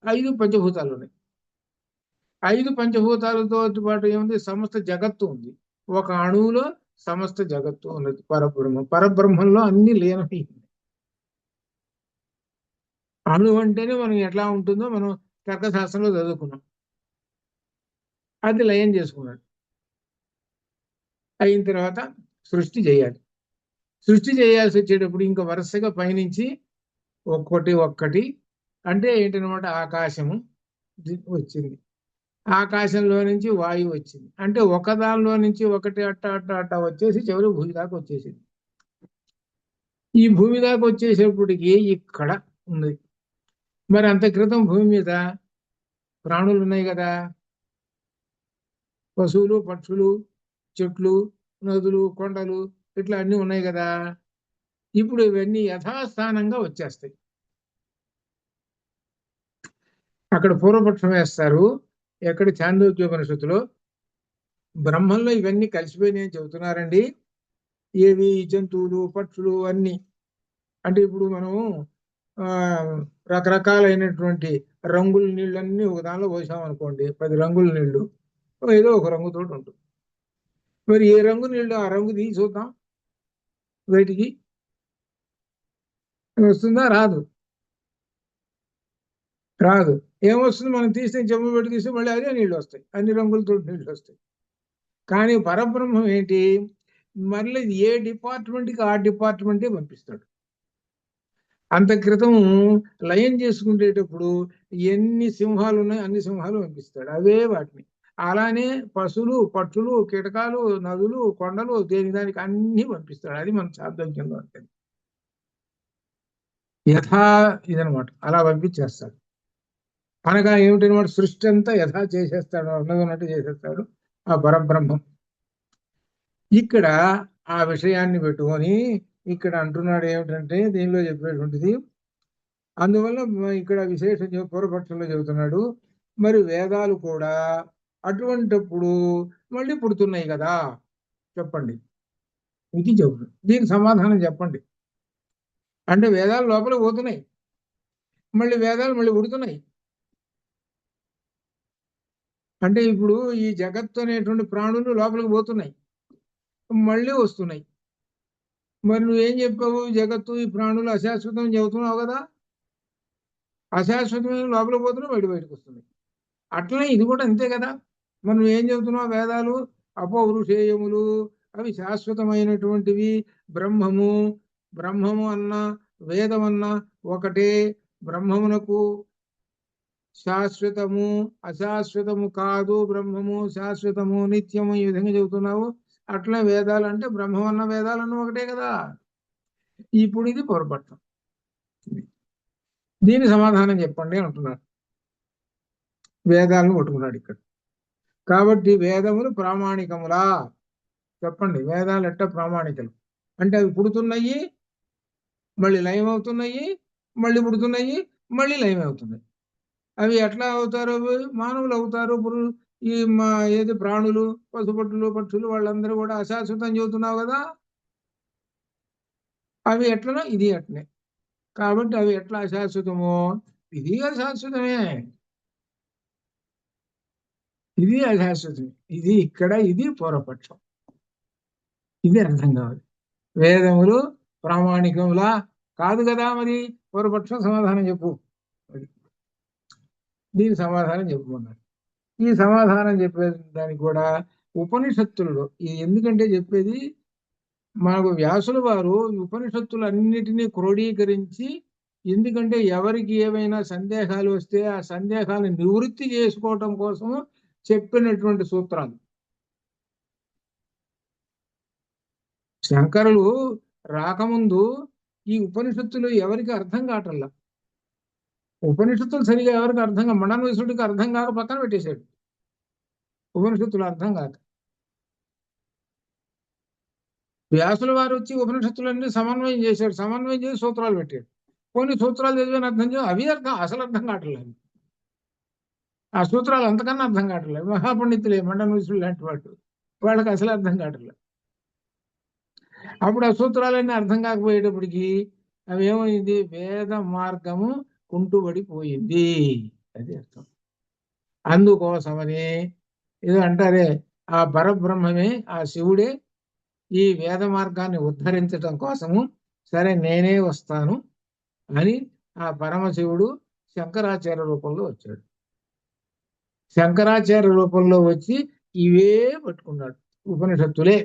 5 పంచభూతాలు ఉన్నాయి. 5 పంచభూతాలతో పాటు ఏముంది? సమస్త జగత్తు ఉంది. ఒక అణువులో సమస్త జగత్తు ఉన్నది. పరబ్రహ్మంలో అన్ని లీనమై. అణువు అంటేనే మనం ఎట్లా ఉంటుందో మనం తర్కశాస్త్రంలో చదువుకున్నాం. అది లయం చేసుకున్నాడు. అయిన తర్వాత సృష్టి చేయాలి. సృష్టి చేయాల్సి వచ్చేటప్పుడు ఇంకా వరుసగా పైనుంచి ఒక్కటి అంటే ఏంటనమాట, ఆకాశము వచ్చింది. ఆకాశంలో నుంచి వాయువు వచ్చింది. అంటే ఒకదానిలో నుంచి ఒకటి అట్ట వచ్చేసి చివరి భూమి దాకా వచ్చేసింది. ఈ భూమి దాకా వచ్చేసేపటికి ఇక్కడ ఉంది. మరి అంత క్రితం భూమి మీద ప్రాణులు ఉన్నాయి కదా, పశువులు, పక్షులు, చెట్లు, నదులు, కొండలు, ఇట్లా అన్ని ఉన్నాయి కదా. ఇప్పుడు ఇవన్నీ యథాస్థానంగా వచ్చేస్తాయి. అక్కడ పూర్వపక్షం వేస్తారు. ఎక్కడ? చాందోగ్యోపనిషత్తులో బ్రహ్మంలో ఇవన్నీ కలిసిపోయినాయని చెబుతున్నారండి. ఏవి? జంతువులు, పక్షులు అన్ని. అంటే ఇప్పుడు మనము రకరకాలైనటువంటి రంగుల నీళ్ళన్నీ ఒక దానిలో పోసామనుకోండి, 10 రంగుల నీళ్లు ఏదో ఒక రంగుతో ఉంటుంది. మరి ఏ రంగు నీళ్ళు ఆ రంగు తీసి చూద్దాం, బయటికి వస్తుందా? రాదు. ఏమొస్తుంది? మనం తీస్తే చెంబు పెట్టి తీస్తే మళ్ళీ అదే నీళ్ళు వస్తాయి, అన్ని రంగులతో నీళ్ళు వస్తాయి. కానీ పరబ్రహ్మం ఏంటి? మళ్ళీ ఏ డిపార్ట్మెంట్కి ఆ డిపార్ట్మెంటే పంపిస్తాడు. అంత క్రితం లయం చేసుకునేటప్పుడు ఎన్ని సింహాలు ఉన్నాయి అన్ని సింహాలు పంపిస్తాడు, అవే వాటిని. అలానే పశువులు, పక్షులు, కీటకాలు, నదులు, కొండలు, దానికి అన్ని పంపిస్తాడు. అది మన చాతుర్యంలో ఉంటుంది. యథా ఇదనమాట, అలా పంపించేస్తాడు. అనగా ఏమిటనమాట, సృష్టి అంతా యథా చేసేస్తాడు, ఉన్నట్టు చేసేస్తాడు ఆ పరబ్రహ్మం. ఇక్కడ ఆ విషయాన్ని పెట్టుకొని ఇక్కడ అంటున్నాడు ఏమిటంటే, దీనిలో చెప్పేటువంటిది అందువల్ల ఇక్కడ విశేషం పూర్వపక్షంలో చెబుతున్నాడు. మరి వేదాలు కూడా అటువంటిప్పుడు మళ్ళీ పుడుతున్నాయి కదా, చెప్పండి. ఇది చెబుతుంది, దీనికి సమాధానం చెప్పండి. అంటే వేదాలు లోపల పోతున్నాయి, మళ్ళీ వేదాలు మళ్ళీ పుడుతున్నాయి. అంటే ఇప్పుడు ఈ జగత్తు అనేటువంటి ప్రాణులు లోపలికి పోతున్నాయి, మళ్ళీ వస్తున్నాయి. మరి నువ్వేం చెప్పావు? జగత్తు ఈ ప్రాణులు అశాశ్వతం చెబుతున్నావు కదా, అశాశ్వతమైన లోపలికి పోతున్నావు, బయటకు వస్తుంది. అట్లనే ఇది కూడా అంతే కదా. మనం ఏం చెబుతున్నావు? వేదాలు అపౌరుషేయములు, అవి శాశ్వతమైనటువంటివి. బ్రహ్మము అన్న వేదం అన్న ఒకటే. బ్రహ్మమునకు శాశ్వతము అశాశ్వతము కాదు, బ్రహ్మము శాశ్వతము నిత్యము, ఈ విధంగా చెబుతున్నావు. అట్లనే వేదాలు అంటే బ్రహ్మం అన్న వేదాలన్న ఒకటే కదా. ఇప్పుడు ఇది పొరపడతాం, దీని సమాధానం చెప్పండి అంటున్నాడు. వేదాలను పట్టుకున్నాడు ఇక్కడ. కాబట్టి వేదములు ప్రామాణికములా? చెప్పండి, వేదాలు ఎట్ట ప్రామాణికలు? అంటే అవి పుడుతున్నాయి, మళ్ళీ లయం అవుతున్నాయి, మళ్ళీ పుడుతున్నాయి, మళ్ళీ లయం అవుతున్నాయి. అవి ఎట్లా అవుతారు? అవి మానవులు అవుతారు. ఈ ఏది ప్రాణులు, పశుపట్టులు, పక్షులు వాళ్ళందరూ కూడా అశాశ్వతం చెబుతున్నావు కదా. అవి ఎట్లనో ఇది అట్లనే. కాబట్టి అవి ఎట్లా అశాశ్వతమో ఇది అశాశ్వతమే, ఇది అశాశ్వతమే. ఇది ఇక్కడ, ఇది పూర్వపక్షం. ఇది అర్థం కావాలి. వేదములు ప్రామాణికములా? కాదు కదా. మరి పూర్వపక్షం సమాధానం చెప్పు. దీని సమాధానం చెప్పుకున్నాడు. ఈ సమాధానం చెప్పే దానికి కూడా ఉపనిషత్తుల్లో ఇది ఎందుకంటే చెప్పేది, మనకు వ్యాసుల వారు ఉపనిషత్తులన్నిటినీ క్రోడీకరించి, ఎందుకంటే ఎవరికి ఏవైనా సందేహాలు వస్తే ఆ సందేహాలను నివృత్తి చేసుకోవటం కోసం చెప్పినటువంటి సూత్రాలు. శంకరులు రాకముందు ఈ ఉపనిషత్తులు ఎవరికి అర్థం కావటంలా. ఉపనిషత్తులు సరిగా ఎవరికి అర్థం కాక, మండనవిసుడికి అర్థం కాక పక్కన పెట్టేశాడు. ఉపనిషత్తులు అర్థం కాక వ్యాసుల వారు వచ్చి ఉపనిషత్తులన్నీ సమన్వయం చేశాడు, సమన్వయం చేసి సూత్రాలు పెట్టాడు. కొన్ని సూత్రాలు చదివిన అర్థం చేయ అవి అసలు అర్థం కావట్లేదు. ఆ సూత్రాలు అంతకన్నా అర్థం కావట్లేదు. మహాపండితులే మండనూసులు లాంటి వాళ్ళకి అసలు అర్థం కావట్లేదు. అప్పుడు ఆ సూత్రాలన్నీ అర్థం కాకపోయేటప్పటికి అవి ఏమైంది, వేద మార్గము కుంటుబడిపోయింది, అది అర్థం. అందుకోసమని ఏదో అంటారే, ఆ పరబ్రహ్మమే, ఆ శివుడే ఈ వేద మార్గాన్ని ఉద్ధరించడం కోసము సరే నేనే వస్తాను అని ఆ పరమశివుడు శంకరాచార్య రూపంలో వచ్చాడు. శంకరాచార్య రూపంలో వచ్చి ఇవే పట్టుకున్నాడు, ఉపనిషత్తులే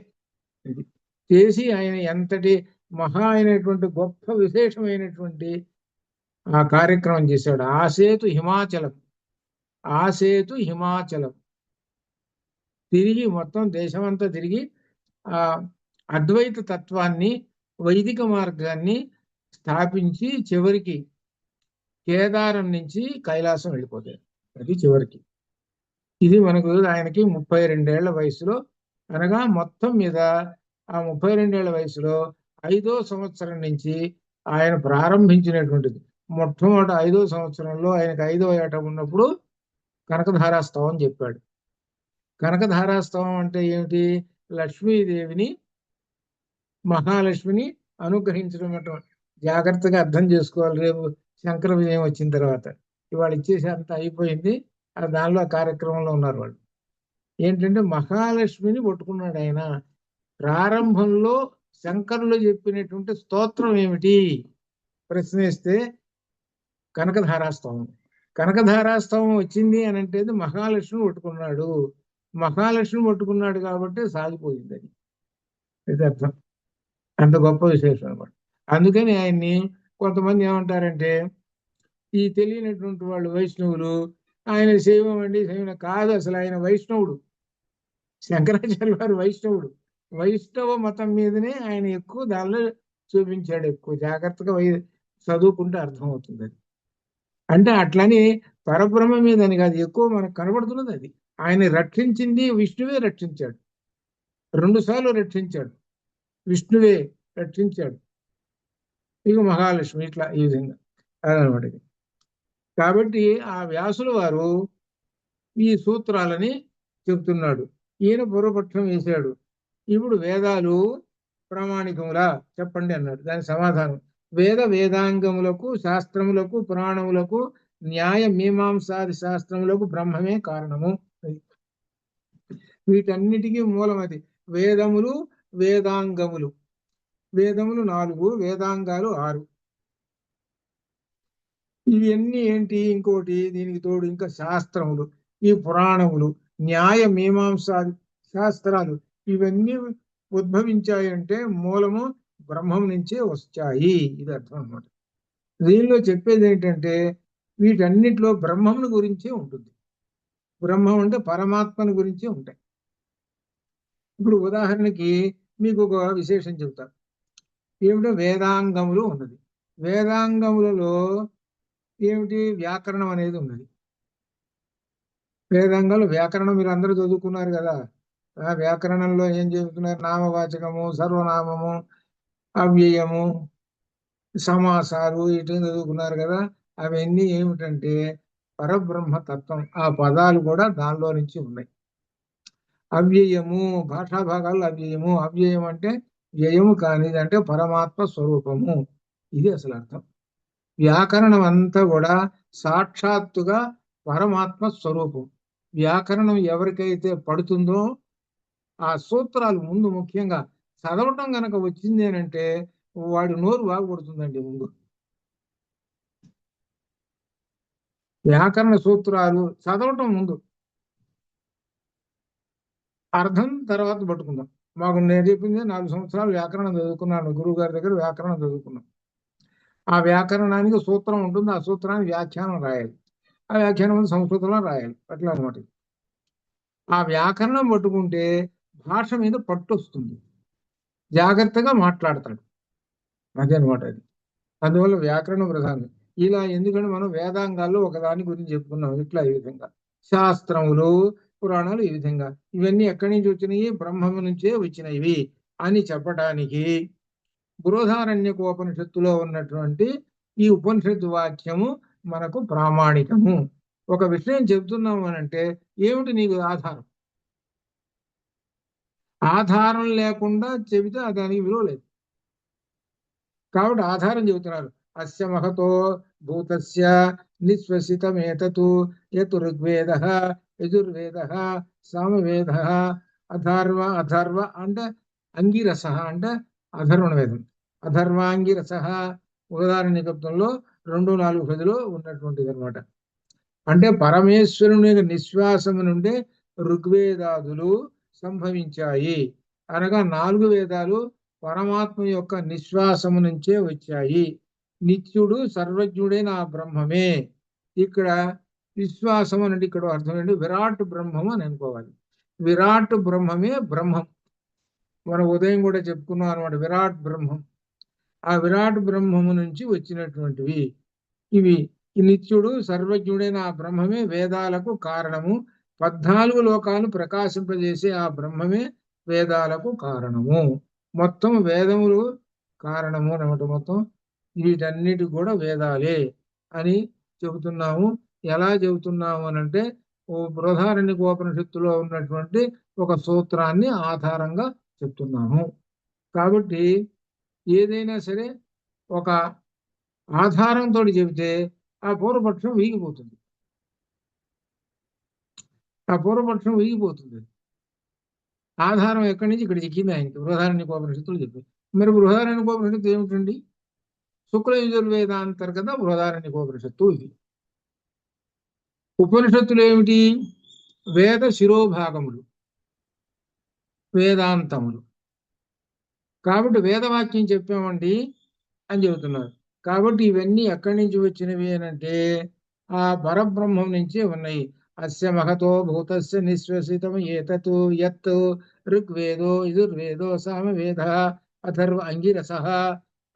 ఇది చేసి ఆయన ఎంతటి మహా అయినటువంటి గొప్ప విశేషమైనటువంటి ఆ కార్యక్రమం చేశాడు. ఆసేతు హిమాచలం, ఆసేతు హిమాచలం తిరిగి మొత్తం దేశమంతా తిరిగి ఆ అద్వైత తత్వాన్ని, వైదిక మార్గాన్ని స్థాపించి చివరికి కేదారం నుంచి కైలాసం వెళ్ళిపోతాడు. అది చివరికి. ఇది మనకు ఆయనకి 32 వయసులో, అనగా మొత్తం మీద ఆ 32 వయసులో 5వ సంవత్సరం నుంచి ఆయన ప్రారంభించినటువంటిది. మొట్టమొదటి 5వ సంవత్సరంలో ఆయనకు 5వ ఏట ఉన్నప్పుడు కనకధారాస్తవం చెప్పాడు. కనకధారాస్తవం అంటే ఏమిటి? లక్ష్మీదేవిని, మహాలక్ష్మిని అనుగ్రహించడం. జాగ్రత్తగా అర్థం చేసుకోవాలి. రేపు శంకర విజయం వచ్చిన తర్వాత ఇవాళ ఇచ్చేసి అంత అయిపోయింది. దానిలో కార్యక్రమంలో ఉన్నారు వాళ్ళు. ఏంటంటే మహాలక్ష్మిని పట్టుకున్నాడు ఆయన. ప్రారంభంలో శంకరులు చెప్పినటువంటి స్తోత్రం ఏమిటి ప్రశ్నిస్తే కనకధారాస్తవం. కనకధారాస్తవం వచ్చింది అని అంటే మహాలక్ష్మిని పట్టుకున్నాడు. మహాలక్ష్మిని పట్టుకున్నాడు కాబట్టి సాగిపోయింది. అది ఇది అర్థం. అంత గొప్ప విశేషం అనమాట. అందుకని ఆయన్ని కొంతమంది ఏమంటారంటే, ఈ తెలియనటువంటి వాళ్ళు వైష్ణవులు, ఆయన శైవం అండి, శైవం కాదు, అసలు ఆయన వైష్ణవుడు. శంకరాచార్య వారు వైష్ణవుడు. వైష్ణవ మతం మీదనే ఆయన ఎక్కువ దానిలో చూపించాడు. ఎక్కువ జాగ్రత్తగా చదువుకుంటే అర్థమవుతుంది. అది అంటే అట్లని పరబ్రహ్మ మీదని కాదు, ఎక్కువ మనకు కనబడుతున్నది అది. ఆయన రక్షించింది విష్ణువే రక్షించాడు. 2 సార్లు రక్షించాడు, విష్ణువే రక్షించాడు. ఇక మహాలక్ష్మి ఇట్లా ఈ విధంగా అదనమాట. కాబట్టి ఆ వ్యాసుల వారు ఈ సూత్రాలని చెప్తున్నాడు. ఈయన పూర్వపక్షం వేశాడు. ఇప్పుడు వేదాలు ప్రామాణికములా చెప్పండి అన్నాడు. దాని సమాధానం, వేదాంగములకు, శాస్త్రములకు, పురాణములకు, న్యాయ మీమాంసాది శాస్త్రములకు బ్రహ్మమే కారణము. వీటన్నిటికీ మూలం అది. వేదములు, వేదాంగములు. వేదములు 4, వేదాంగాలు 6. ఇవన్నీ ఏంటి? ఇంకోటి దీనికి తోడు ఇంకా శాస్త్రములు, ఈ పురాణములు, న్యాయ మీమాంసాది శాస్త్రాలు, ఇవన్నీ ఉద్భవించాయంటే మూలము బ్రహ్మం నుంచే వచ్చాయి. ఇది అర్థం అన్నమాట. దీనిలో చెప్పేది ఏంటంటే వీటన్నిటిలో బ్రహ్మమును గురించే ఉంటుంది. బ్రహ్మం అంటే పరమాత్మను గురించే ఉంటాయి. ఇప్పుడు ఉదాహరణకి మీకు ఒక విశేషం చెబుతా. ఏమిటో వేదాంగములు ఉన్నది. వేదాంగములలో ఏమిటి? వ్యాకరణం అనేది ఉన్నది. వేదాంగాలు వ్యాకరణం మీరు అందరూ చదువుకున్నారు కదా. ఆ వ్యాకరణంలో ఏం చెబుతున్నారు? నామవాచకము, సర్వనామము, అవ్యయము, సమాసాలు ఇటు చదువుకున్నారు కదా. అవన్నీ ఏమిటంటే పరబ్రహ్మతత్వం. ఆ పదాలు కూడా దానిలో నుంచి ఉన్నాయి. అవ్యయము, భాషా భాగాలు అవ్యయము. అవ్యయం అంటే వ్యయము కానిది, అంటే పరమాత్మ స్వరూపము. ఇది అసలు అర్థం. వ్యాకరణం అంతా కూడా సాక్షాత్తుగా పరమాత్మ స్వరూపం. వ్యాకరణం ఎవరికైతే పడుతుందో ఆ సూత్రాలు ముందు ముఖ్యంగా చదవటం కనుక వచ్చింది అని అంటే వాడి నోరు బాగుపడుతుందండి. ముందు వ్యాకరణ సూత్రాలు చదవటం, ముందు అర్థం తర్వాత పట్టుకుందాం. మాకు నేను చెప్పింది 4 సంవత్సరాలు వ్యాకరణం చదువుకున్నాను. గురువు గారి దగ్గర వ్యాకరణం చదువుకున్నాను. ఆ వ్యాకరణానికి సూత్రం ఉంటుంది. ఆ సూత్రానికి వ్యాఖ్యానం రాయాలి. ఆ వ్యాఖ్యానం సంస్కృతంలో రాయాలి. అట్లా అనమాట. ఆ వ్యాకరణం పట్టుకుంటే భాష మీద పట్టు వస్తుంది, జాగ్రత్తగా మాట్లాడతాడు. అదే అనమాట అది. అందువల్ల వ్యాకరణం ప్రధానం. ఇలా ఎందుకంటే మనం వేదాంగాల్లో ఒకదాని గురించి చెప్పుకున్నాం. ఇట్లా ఈ విధంగా శాస్త్రములు, పురాణాలు ఈ విధంగా ఇవన్నీ ఎక్కడి నుంచి వచ్చినాయి? బ్రహ్మము నుంచే వచ్చినవి. అని చెప్పడానికి బృహదారణ్యకోపనిషత్తులో ఉన్నటువంటి ఈ ఉపనిషత్తు వాక్యము మనకు ప్రామాణికము. ఒక విషయం చెబుతున్నాము అనంటే ఏమిటి నీకు ఆధారం? ఆధారం లేకుండా చెబితే దానికి విలువ లేదు. కాబట్టి ఆధారం చెబుతున్నారు. అస్య మహతో భూతస్య నిశ్వసితమేతతు యత్ ఋగ్వేదః యజుర్వేదః సామవేదః అథర్వ అంటే అంగిరసః అంటే అథర్వణ వేదం, అథర్వాంగిరసః ఉదాహరణికత్వంలో 2-4 పదిలో ఉన్నటువంటిది అనమాట. అంటే పరమేశ్వరుని నిశ్వాసము నుండే ఋగ్వేదాదులు సంభవించాయి అనగా 4 వేదాలు పరమాత్మ యొక్క నిశ్వాసము నుంచే వచ్చాయి. నిత్యుడు సర్వజ్ఞుడైన ఆ బ్రహ్మమే. ఇక్కడ విశ్వాసం అంటే ఇక్కడ అర్థం ఏంటి? విరాట్ బ్రహ్మము అని అనుకోవాలి. విరాట్ బ్రహ్మమే బ్రహ్మం. మనం ఉదయం కూడా చెప్పుకున్నాం అనమాట, విరాట్ బ్రహ్మం. ఆ విరాట్ బ్రహ్మము నుంచి వచ్చినటువంటివి ఇవి. ఈ నిత్యుడు సర్వజ్ఞుడైన ఆ బ్రహ్మమే వేదాలకు కారణము. 14 లోకాలు ప్రకాశింపజేసే ఆ బ్రహ్మమే వేదాలకు కారణము. మొత్తం వేదములు కారణము అన్నమాట. మొత్తం వీటన్నిటి కూడా వేదాలే అని చెబుతున్నాము. ఎలా చెబుతున్నాము అనంటే బృహదారణ్యకోపనిషత్తులో ఉన్నటువంటి ఒక సూత్రాన్ని ఆధారంగా చెప్తున్నాము. కాబట్టి ఏదైనా సరే ఒక ఆధారంతో చెబితే ఆ పూర్వపక్షం వీగిపోతుంది. ఆధారం ఎక్కడి నుంచి ఇక్కడ చిక్కింది ఆయనకి. బృహదారణ్యకోపనిషత్తులు చెప్పి మరి బృహదారణ్యకోపనిషత్తు ఏమిటండి? శుక్ల యజుర్వేదాంతర్గత బృహదారణ్యకోపనిషత్తు. ఇది ఉపనిషత్తులు ఏమిటి? వేద శిరోభాగములు, వేదాంతములు. కాబట్టి వేదవాక్యం చెప్పామండి అని చెబుతున్నారు. కాబట్టి ఇవన్నీ ఎక్కడి నుంచి వచ్చినవి అనంటే ఆ పరబ్రహ్మం నుంచే ఉన్నాయి. అస్య మహతో భూతస్య నిశ్వసితం ఏతత్ యత్ ఋగ్వేదో యజుర్వేదో సామవేద అథర్వ అంగిరసః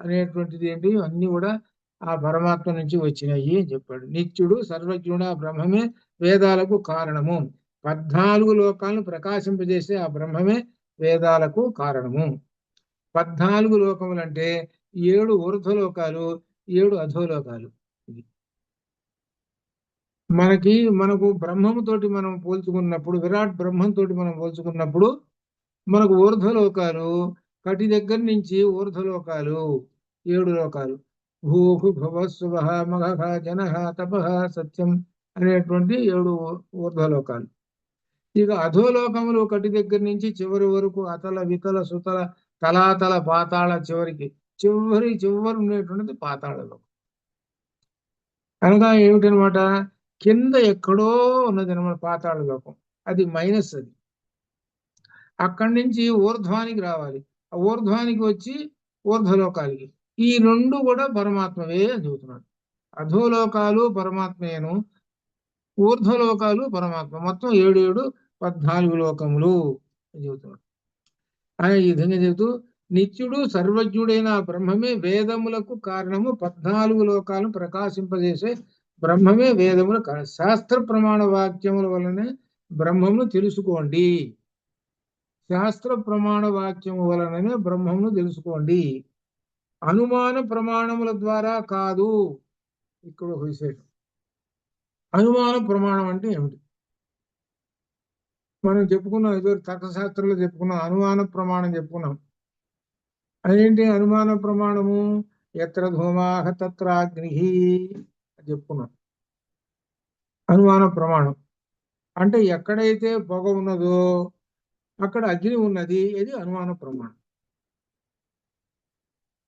అనేటువంటిది ఏంటి? అన్ని కూడా ఆ పరమాత్మ నుంచి వచ్చినాయి అని చెప్పాడు. నిత్యుడు సర్వజ్ఞుడు ఆ బ్రహ్మమే వేదాలకు కారణము. 14 లోకాలను ప్రకాశింపజేసే ఆ బ్రహ్మమే వేదాలకు కారణము. 14 లోకములు అంటే 7 ఊర్ధ్వలోకాలు, 7 అధోలోకాలు. మనకు బ్రహ్మముతోటి మనం పోల్చుకున్నప్పుడు, విరాట్ బ్రహ్మంతోటి మనం పోల్చుకున్నప్పుడు మనకు ఊర్ధ్వలోకాలు, కటి దగ్గర నుంచి ఊర్ధ్వలోకాలు 7 లోకాలు. భూహు భువస్సువః మగః జనః తపః సత్యం అనేటువంటి 7 ఊర్ధ్వలోకాలు. ఇక అధోలోకములు కటి దగ్గర నుంచి చివరి వరకు అతల వితల సుతల తలాతల పాతాళ చివరి ఉండేటువంటిది పాతాళలోకం. అనగా ఏమిటనమాట? కింద ఎక్కడో ఉన్నది అనమాట పాతాళ లోకం. అది మైనస్. అది అక్కడి నుంచి ఊర్ధ్వానికి రావాలి. ఆ ఊర్ధ్వానికి వచ్చి ఊర్ధ్వలోకాలకి. ఈ 2 కూడా పరమాత్మవే అని చెబుతున్నాడు. అధోలోకాలు పరమాత్మేను, ఊర్ధ్వలోకాలు పరమాత్మ. మొత్తం 7 14 లోకములు అని చెబుతున్నాడు. ఆయన ఈ విధంగా చెబుతూ నిత్యుడు సర్వజ్ఞుడైన బ్రహ్మమే వేదములకు కారణము. 14 లోకాలను ప్రకాశింపజేసే బ్రహ్మమే వేదముల శాస్త్ర ప్రమాణ వాక్యముల వలనే బ్రహ్మమును తెలుసుకోండి. శాస్త్ర ప్రమాణ వాక్యము వలననే బ్రహ్మమును తెలుసుకోండి. అనుమాన ప్రమాణముల ద్వారా కాదు. ఇక్కడ ఒక విశేషం. అనుమాన ప్రమాణం అంటే ఏమిటి? మనం చెప్పుకున్నాం, ఏదో తర్కశాస్త్రంలో చెప్పుకున్నాం, అనుమాన ప్రమాణం చెప్పుకున్నాం. అదేంటి అనుమాన ప్రమాణము? ఎత్ర ధూమాః తత్ర అగ్నిః చెప్పుకున్నాం. అనుమాన ప్రమాణం అంటే ఎక్కడైతే పొగ ఉన్నదో అక్కడ అగ్ని ఉన్నది. ఇది అనుమాన ప్రమాణం.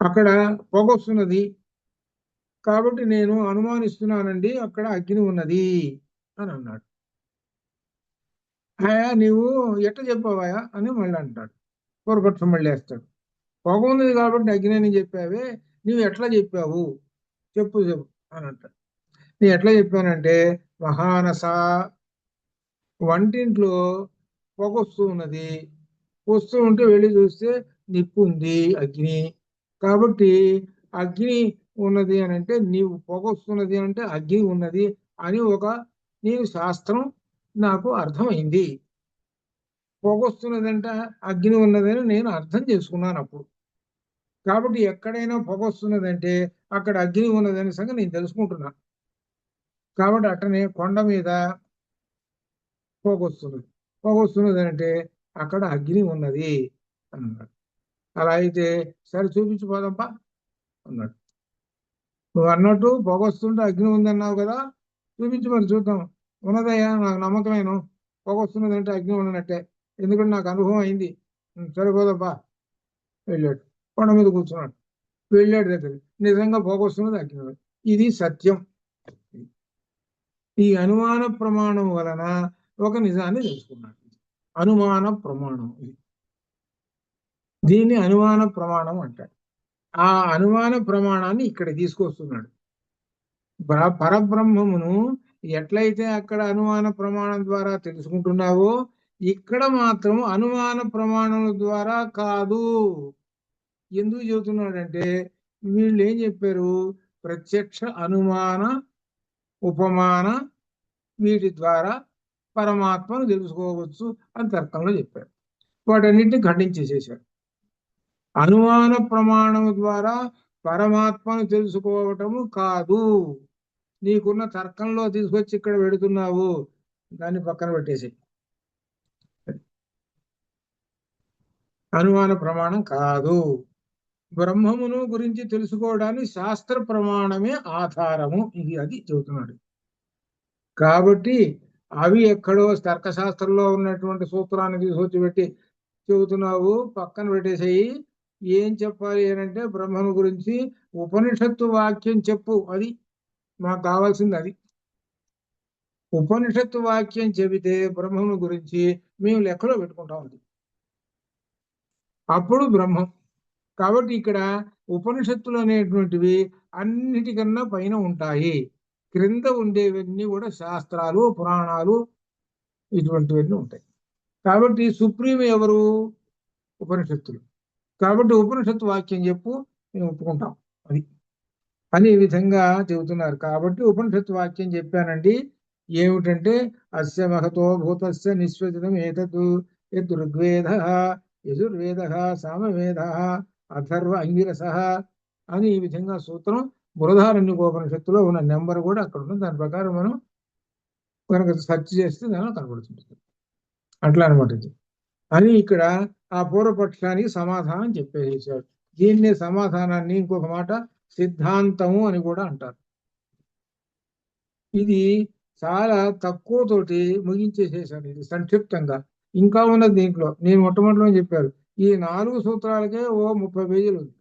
అక్కడ పొగ వస్తున్నది కాబట్టి నేను అనుమానిస్తున్నానండి అక్కడ అగ్ని ఉన్నది అని అన్నాడు. ఆయా నీవు ఎట్లా చెప్పావాయా అని మళ్ళీ అంటాడు. పూర్వపక్షం మళ్ళీ వేస్తాడు. పొగ ఉన్నది కాబట్టి అగ్ని అని చెప్పావే, నీవు ఎట్లా చెప్పావు చెప్పు అని అంటాడు. నేను ఎట్లా చెప్పానంటే, మహానస వంటింట్లో పొగ వస్తూ ఉన్నది, వస్తూ ఉంటే వెళ్ళి చూస్తే నిప్పు ఉంది, అగ్ని. కాబట్టి అగ్ని ఉన్నది అని అంటే నీవు పొగ వస్తున్నది అంటే అగ్ని ఉన్నది అని నీవు శాస్త్రం నాకు అర్థమైంది. పొగొస్తున్నదంట అగ్ని ఉన్నదని నేను అర్థం చేసుకున్నాను అప్పుడు. కాబట్టి ఎక్కడైనా పొగొస్తున్నదంటే అక్కడ అగ్ని ఉన్నదని సంగతి నేను తెలుసుకుంటున్నా. కాబట్టి అట్టనే కొండ మీద పొగొస్తున్నది. పొగొస్తున్నది అంటే అక్కడ అగ్ని ఉన్నది అన్నాడు. అలా అయితే సరే చూపించిపోదాంపా అన్నాడు. నువ్వు అన్నట్టు పొగొస్తుంటే అగ్ని ఉందన్నావు కదా, చూపించి మరి చూద్దాం. ఉన్నదయ్యా, నాకు నమ్మకమైన పొగొస్తున్నది అంటే అగ్ని ఉన్నట్టే, ఎందుకంటే నాకు అనుభవం అయింది. సరిపోదబ్బా. వెళ్ళాడు, కొండ మీద కూర్చున్నాడు. వెళ్ళాడు దగ్గర, నిజంగా పొగొస్తున్నది అగ్ని. ఇది సత్యం. ఈ అనుమాన ప్రమాణం వలన ఒక నిజాన్ని తెలుసుకున్నాడు. అనుమాన ప్రమాణం ఇది. దీన్ని అనుమాన ప్రమాణం అంటారు. ఆ అనుమాన ప్రమాణాన్ని ఇక్కడ తీసుకొస్తున్నాడు. పరబ్రహ్మమును ఎట్లయితే అక్కడ అనుమాన ప్రమాణం ద్వారా తెలుసుకుంటున్నావో ఇక్కడ మాత్రం అనుమాన ప్రమాణం ద్వారా కాదు. ఎందుకు చెబుతున్నాడంటే వీళ్ళు ఏం చెప్పారు, ప్రత్యక్ష అనుమాన ఉపమాన వీటి ద్వారా పరమాత్మను తెలుసుకోవచ్చు అని తర్కంలో చెప్పారు. వాటన్నింటినీ ఖండించేసేసాడు. అనుమాన ప్రమాణం ద్వారా పరమాత్మను తెలుసుకోవటము కాదు, నీకున్న తర్కంలో తీసుకొచ్చి ఇక్కడ పెడుతున్నావు, దాన్ని పక్కన పెట్టేసి. అనుమాన ప్రమాణం కాదు. బ్రహ్మమును గురించి తెలుసుకోవడానికి శాస్త్ర ప్రమాణమే ఆధారము, ఇది అది చెబుతున్నాడు. కాబట్టి అవి ఎక్కడో తర్కశాస్త్రంలో ఉన్నటువంటి సూత్రాన్ని తీసుకొచ్చి పెట్టి చెబుతున్నావు, పక్కన పెట్టేసేయి. ఏం చెప్పాలి అంటే బ్రహ్మను గురించి ఉపనిషత్తు వాక్యం చెప్పు, అది మాకు కావాల్సింది. అది ఉపనిషత్తు వాక్యం చెబితే బ్రహ్మను గురించి మేము లెక్కలో పెట్టుకుంటాం, అది అప్పుడు బ్రహ్మం. కాబట్టి ఇక్కడ ఉపనిషత్తులు అనేటువంటివి అన్నిటికన్నా పైన ఉంటాయి. క్రింద ఉండేవన్నీ కూడా శాస్త్రాలు, పురాణాలు, ఇటువంటివన్నీ ఉంటాయి. కాబట్టి సుప్రీం ఎవరు? ఉపనిషత్తులు. కాబట్టి ఉపనిషత్తు వాక్యం చెప్పు, మేము ఒప్పుకుంటాం, అది అనే విధంగా చెబుతున్నారు. కాబట్టి ఉపనిషత్తు వాక్యం చెప్పానండి. ఏమిటంటే అస్య మహతో భూతస్య నిశ్వసితం ఏతత్ యద్ ఋగ్వేద యజుర్వేద సామవేద అథర్వ అంగిరస అని ఈ విధంగా సూత్రం బృహదారణ్యకోపనిషత్తులో ఉన్న నెంబర్ కూడా అక్కడ ఉంది. దాని ప్రకారం మనం కనుక సెర్చ్ చేస్తే దానిలో కనబడుతుంది. అట్లా అనమాట ఇది అని ఇక్కడ ఆ పూర్వపక్షానికి సమాధానం చెప్పేసాడు. దీన్నే సమాధానాన్ని ఇంకొక మాట సిద్ధాంతము అని కూడా అంటారు. ఇది చాలా తక్కువ తోటి ముగించేసేసాడు ఇది సంక్షిప్తంగా. ఇంకా ఉన్నది దీంట్లో, నేను మొట్టమొదటిలో చెప్పారు ఈ 4 సూత్రాలకే ఓ 30 పేజీలు ఉంది.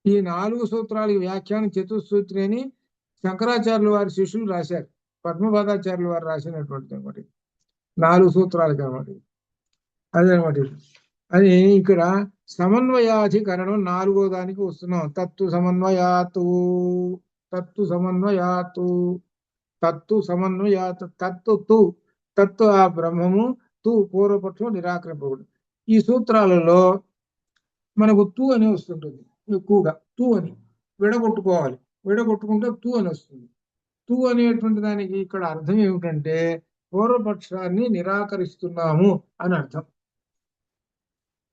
ఈ 4 సూత్రాలకి వ్యాఖ్యానం చతుస్సూత్రి అని శంకరాచార్యుల వారి శిష్యులు రాశారు. పద్మపాదాచార్యుల వారు రాసినటువంటిది అనమాట. 4 సూత్రాలకి అనమాట. అదనమాట. అది ఇక్కడ సమన్వయాధికరణం 4వ దానికి వస్తున్నాం. తత్తు సమన్వయాతు, తత్తు సమన్వయాతు, తత్తు సమన్వయాత్, తత్తు తత్తు ఆ బ్రహ్మము, తు పూర్వపక్షం నిరాకరింపబడు. ఈ సూత్రాలలో మనకు తు అని వస్తుంటుంది ఎక్కువగా. తు అని విడగొట్టుకోవాలి, విడగొట్టుకుంటే తు అని వస్తుంది. తు అనేటువంటి దానికి ఇక్కడ అర్థం ఏమిటంటే పూర్వపక్షాన్ని నిరాకరిస్తున్నాము అని అర్థం.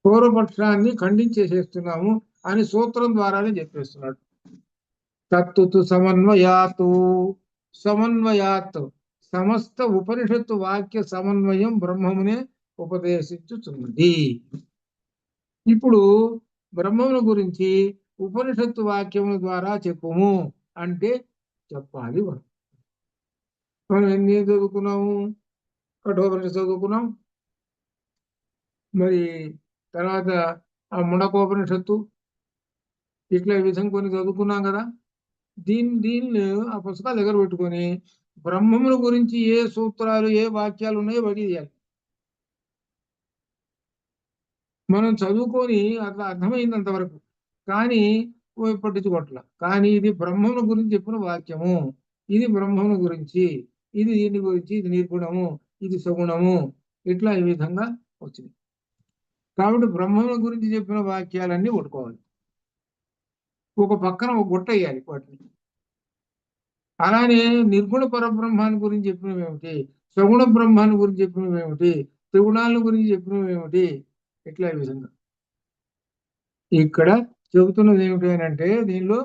పూర్వపక్షాన్ని ఖండించేసేస్తున్నాము అని సూత్రం ద్వారానే చెప్పేస్తున్నాడు. తత్తు సమన్వయాతు, సమన్వయాత్ సమస్త ఉపనిషత్తు వాక్య సమన్వయం బ్రహ్మమునే ఉపదేశించుతున్నది. ఇప్పుడు బ్రహ్మమును గురించి ఉపనిషత్తు వాక్యముల ద్వారా చెప్పుము అంటే చెప్పాలి. మనం ఎన్ని చదువుకున్నాము? కఠోపనిషత్తు చదువుకున్నాం, మరి తర్వాత ఆ ముండకోపనిషత్తు, ఇట్లా ఈ విధంగా కొన్ని చదువుకున్నాం కదా. దీన్ని ఆ పుస్తకాలు దగ్గర పెట్టుకొని బ్రహ్మముల గురించి ఏ సూత్రాలు, ఏ వాక్యాలు ఉన్నాయో బయటికి తీయాలి. మనం చదువుకొని అట్లా అర్థమైందంత వరకు, కానీ పట్టించుకోవట్ల. కానీ ఇది బ్రహ్మముల గురించి చెప్పిన వాక్యము, ఇది బ్రహ్మముల గురించి, ఇది దీని గురించి, ఇది నిర్గుణము, ఇది సగుణము, ఇట్లా ఈ విధంగా వచ్చింది. కాబట్టి బ్రహ్మముల గురించి చెప్పిన వాక్యాలన్నీ పట్టుకోవాలి. ఒక పక్కన ఒక గుట్ట వేయాలి వాటిని. అలానే నిర్గుణ పరబ్రహ్మాన్ని గురించి చెప్పినవి ఏమిటి, సగుణ బ్రహ్మాన్ని గురించి చెప్పినవి ఏమిటి, త్రిగుణాల గురించి చెప్పినవి ఏమిటి? ఎట్లా ఈ విధంగా ఇక్కడ చెబుతున్నది ఏమిటి అని అంటే, దీనిలో